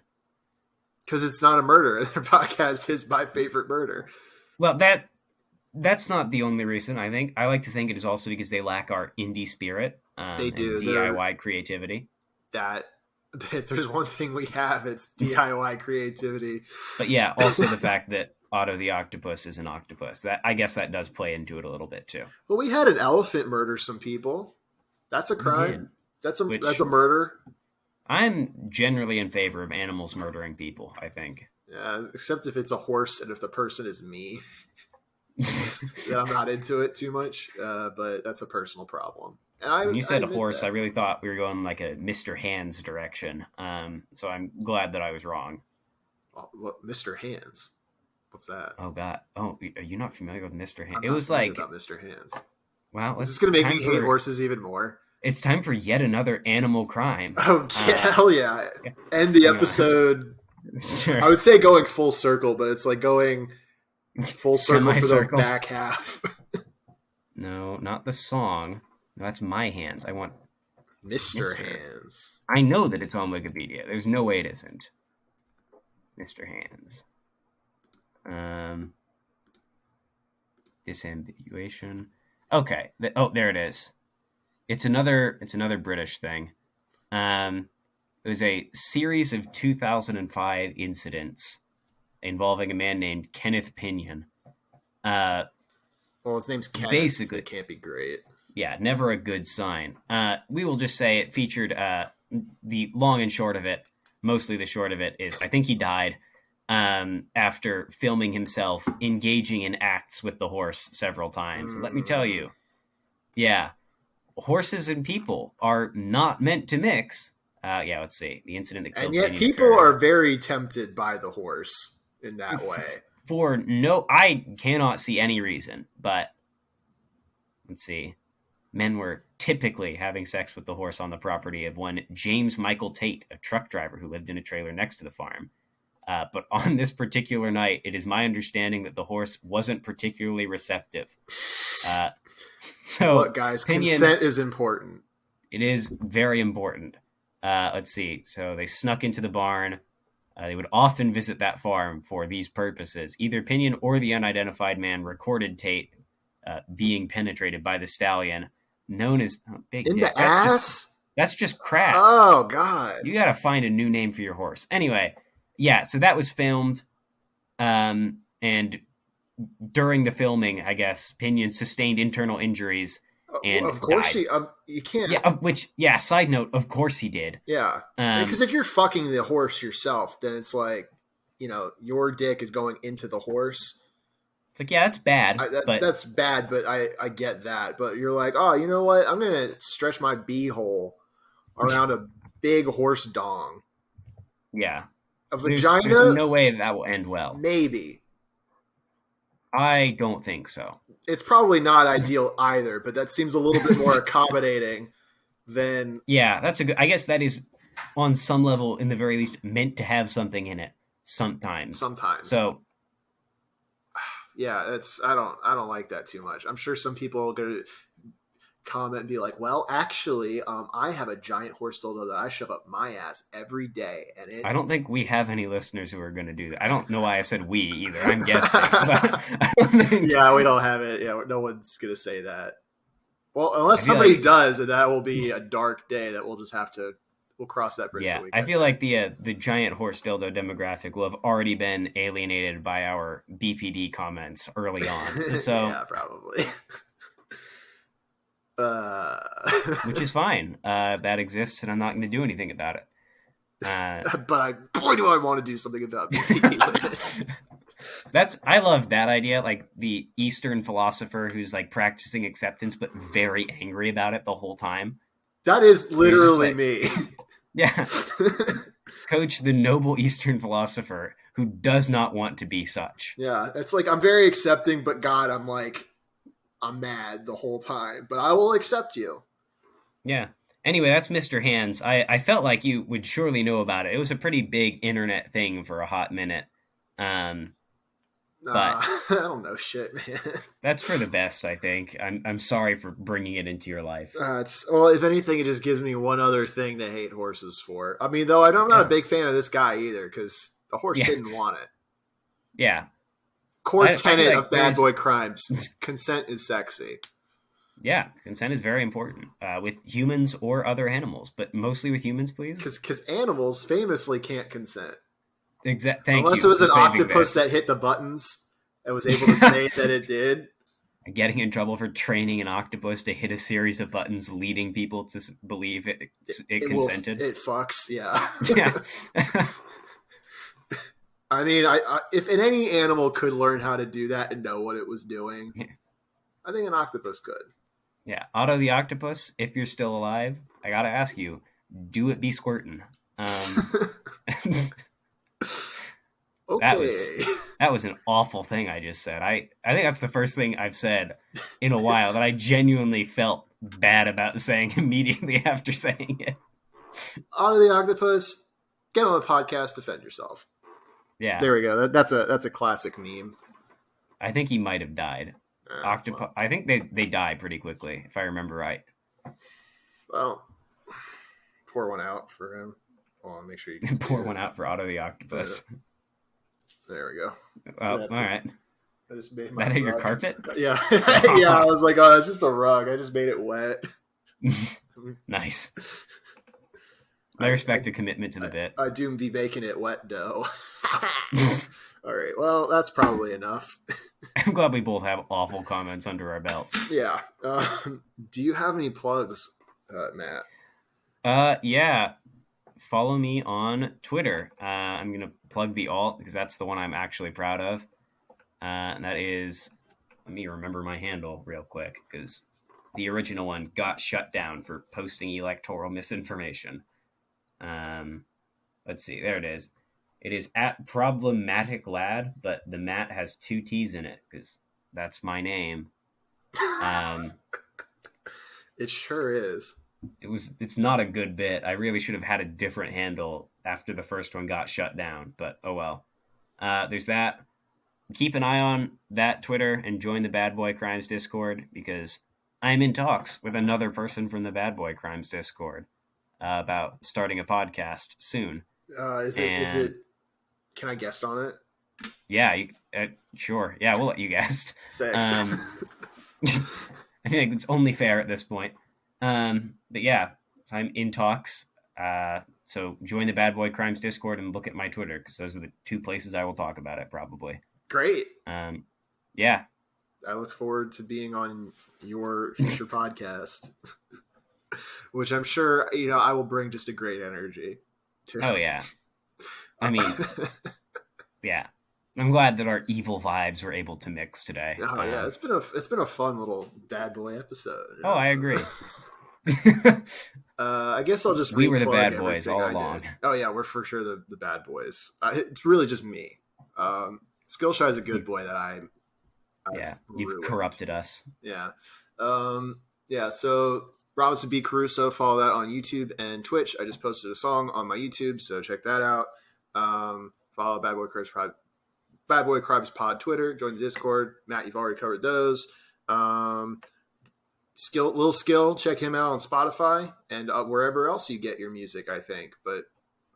because it's not a murder. Their podcast is my favorite murder. Well, that's not the only reason. I think I like to think it is also because they lack our indie spirit They and do. They're DIY creativity. that if there's one thing we have, it's DIY creativity. But yeah, also the fact that Otto the Octopus is an octopus. That, I guess, that does play into it a little bit too. Well, we had an elephant murder some people. That's a We crime. did, That's which a murder. I'm generally in favor of animals murdering people, I think. Yeah, except if it's a horse and if the person is me. Then I'm not into it too much. But that's a personal problem. And When you I said a admit horse, I that. really thought we were going like a Mr. Hands direction. So I'm glad that I was wrong. What, Mr. Hands? What's that? Oh God. Oh, are you not familiar with Mr. Hands? I'm It not was familiar like, about Mr. Hands. well, Is this let's going to make time me hate for. horses even more? It's time for yet another animal crime. Oh, yeah, hell yeah. End the Hang on. episode. Sure. I would say going full circle, but it's like going full circle for the Semicircle. back half. No, not the song. No, that's My Hands. I want Mr. Mr. Hands. I know that it's on Wikipedia. There's no way it isn't. Mr. Hands. Disambiguation. Okay. Oh, there it is. It's another British thing. It was a series of 2005 incidents involving a man named Kenneth Pinion. Well, his name's Kenneth. Basically, it can't be great. Yeah, never a good sign. We will just say it featured the long and short of it. Mostly the short of it is I think he died after filming himself engaging in acts with the horse several times. Let me tell you, yeah, horses and people are not meant to mix. Yeah, let's see. The incident that killed And yet Pinion people occurred. are very tempted by the horse in that way. I cannot see any reason, but let's see. Men were typically having sex with the horse on the property of one James Michael Tate, a truck driver who lived in a trailer next to the farm. But on this particular night, it is my understanding that the horse wasn't particularly receptive. So, look, guys, consent is important. It is very important. Let's see. So they snuck into the barn. They would often visit that farm for these purposes. Either Pinion or the unidentified man recorded Tate being penetrated by the stallion, known as Big in Dick. the ass. That's just crass. Oh God! You got to find a new name for your horse. Anyway, yeah. So that was filmed, and during the filming, I guess Pinion sustained internal injuries. And of course died. You can't. Yeah. Side note, of course he did. Yeah, because if you're fucking the horse yourself, then it's like, your dick is going into the horse. It's like, yeah, that's bad. That's bad, but I get that. But you're like, oh, you know what? I'm gonna stretch my beehole around a big horse dong. Yeah, a vagina. There's no way that will end well. Maybe. I don't think so. It's probably not ideal either, but that seems a little bit more accommodating than. Yeah, that's a good. I guess that is, on some level, in the very least, meant to have something in it. Sometimes. So. Yeah, I don't like that too much. I'm sure some people are gonna comment and be like, "Well, actually, I have a giant horse dildo that I shove up my ass every day," and I don't think we have any listeners who are going to do that. I don't know why I said we either. I'm guessing. But I don't think... Yeah, we don't have it. Yeah, no one's going to say that. Well, unless somebody does, and that will be a dark day that we'll just have to. We'll cross that bridge. Yeah, I feel like the giant horse dildo demographic will have already been alienated by our BPD comments early on. So yeah, probably. Which is fine. That exists, and I'm not going to do anything about it. But boy, do I want to do something about it. I love that idea. Like the Eastern philosopher who's like practicing acceptance, but very angry about it the whole time. That is literally me. Yeah. Coach, the noble Eastern philosopher who does not want to be such. Yeah. It's like, I'm very accepting, but God, I'm mad the whole time, but I will accept you. Yeah. Anyway, that's Mr. Hands. I felt like you would surely know about it. It was a pretty big internet thing for a hot minute. But I don't know shit, man. That's for the best, I think. I'm sorry for bringing it into your life. Well, if anything, it just gives me one other thing to hate horses for. I mean, though, I'm not a big fan of this guy either, because the horse didn't want it. Yeah. Core tenet of Bad Boy Crimes: consent is sexy. Yeah, consent is very important with humans or other animals, but mostly with humans, please. Because animals famously can't consent. Unless it was an octopus that hit the buttons and was able to say that it did. Getting in trouble for training an octopus to hit a series of buttons, leading people to believe it consented. It fucks, yeah. Yeah. I mean, if any animal could learn how to do that and know what it was doing, I think an octopus could. Yeah, Otto the octopus, if you're still alive, I gotta ask you, do it be squirtin'? That was Okay. that was an awful thing I just said. I think that's the first thing I've said in a while that I genuinely felt bad about saying immediately after saying it. Out of the octopus, get on the podcast, defend yourself. Yeah, There we go. That's a classic meme. I think he might have died. Octopi. Well, I think they die pretty quickly, if I remember right. well, pour one out for him. Hold on, make sure you can see Pour it. one out for Otto the Yeah, Octopus. there we go. Oh, all right. I just made my That your rug. carpet? Yeah, yeah. I was like, oh, it's just a rug. I just made it wet. Nice. I respect a commitment to the bit. I do be making it wet dough. All right. Well, that's probably enough. I'm glad we both have awful comments under our belts. Yeah. Do you have any plugs, Matt? Yeah. Follow me on Twitter. I'm gonna plug the alt because that's the one I'm actually proud of. And that is, let me remember my handle real quick because the original one got shut down for posting electoral misinformation. Let's see, there it is. It is at problematic lad, but the Matt has 2 T's in it because that's my name. It sure is. It's not a good bit. I really should have had a different handle after the first one got shut down, but oh well. There's that. Keep an eye on that Twitter and join the Bad Boy Crimes Discord because I'm in talks with another person from the Bad Boy Crimes Discord about starting a podcast soon. Is it? Can I guest on it? Yeah, sure. Yeah, we'll let you guest. Sick. I think it's only fair at this point. But yeah, I'm in talks. So join the Bad Boy Crimes Discord and look at my Twitter because those are the 2 places I will talk about it probably. Great. Yeah. I look forward to being on your future podcast, which I'm sure I will bring just a great energy to. Oh yeah. I mean, yeah. I'm glad that our evil vibes were able to mix today. Oh yeah, it's been a fun little bad boy episode. Oh, I agree. I guess I'll just we were the bad boys all along. Oh yeah, we're for sure the bad boys. It's really just me. Skillshy is a good boy that I've you've ruined. Corrupted us. Yeah. Yeah. So Robinson B. Caruso, follow that on YouTube and Twitch. I just posted a song on my YouTube, so check that out. Follow Bad Boy Crimes Pod Twitter. Join the Discord. Matt, you've already covered those. Skill, check him out on Spotify and wherever else you get your music, I think. But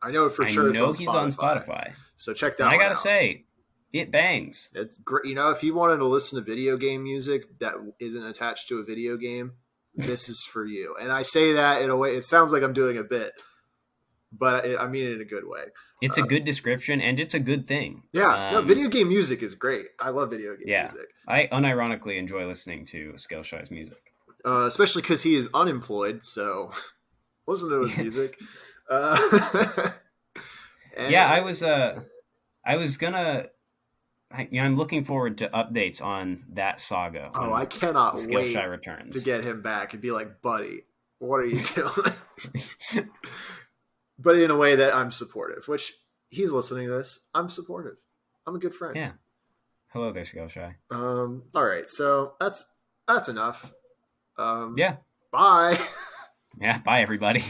I know for sure it's on Spotify. He's on Spotify. So check that out. I gotta say, it bangs. It's great. If you wanted to listen to video game music that isn't attached to a video game, this is for you. And I say that in a way, it sounds like I'm doing a bit, but I mean it in a good way. It's a good description, and it's a good thing. Yeah, video game music is great. I love video game music. I unironically enjoy listening to Skillshy's music. Especially because he is unemployed, so listen to his music. Yeah, I was gonna. I'm looking forward to updates on that saga. Oh, I cannot wait returns. to get him back and be like, buddy, what are you doing? But in a way that I'm supportive, which he's listening to this. I'm supportive. I'm a good friend. Yeah. Hello there, Skillshy. All right. So that's enough. Yeah. Bye. Yeah. Bye, everybody.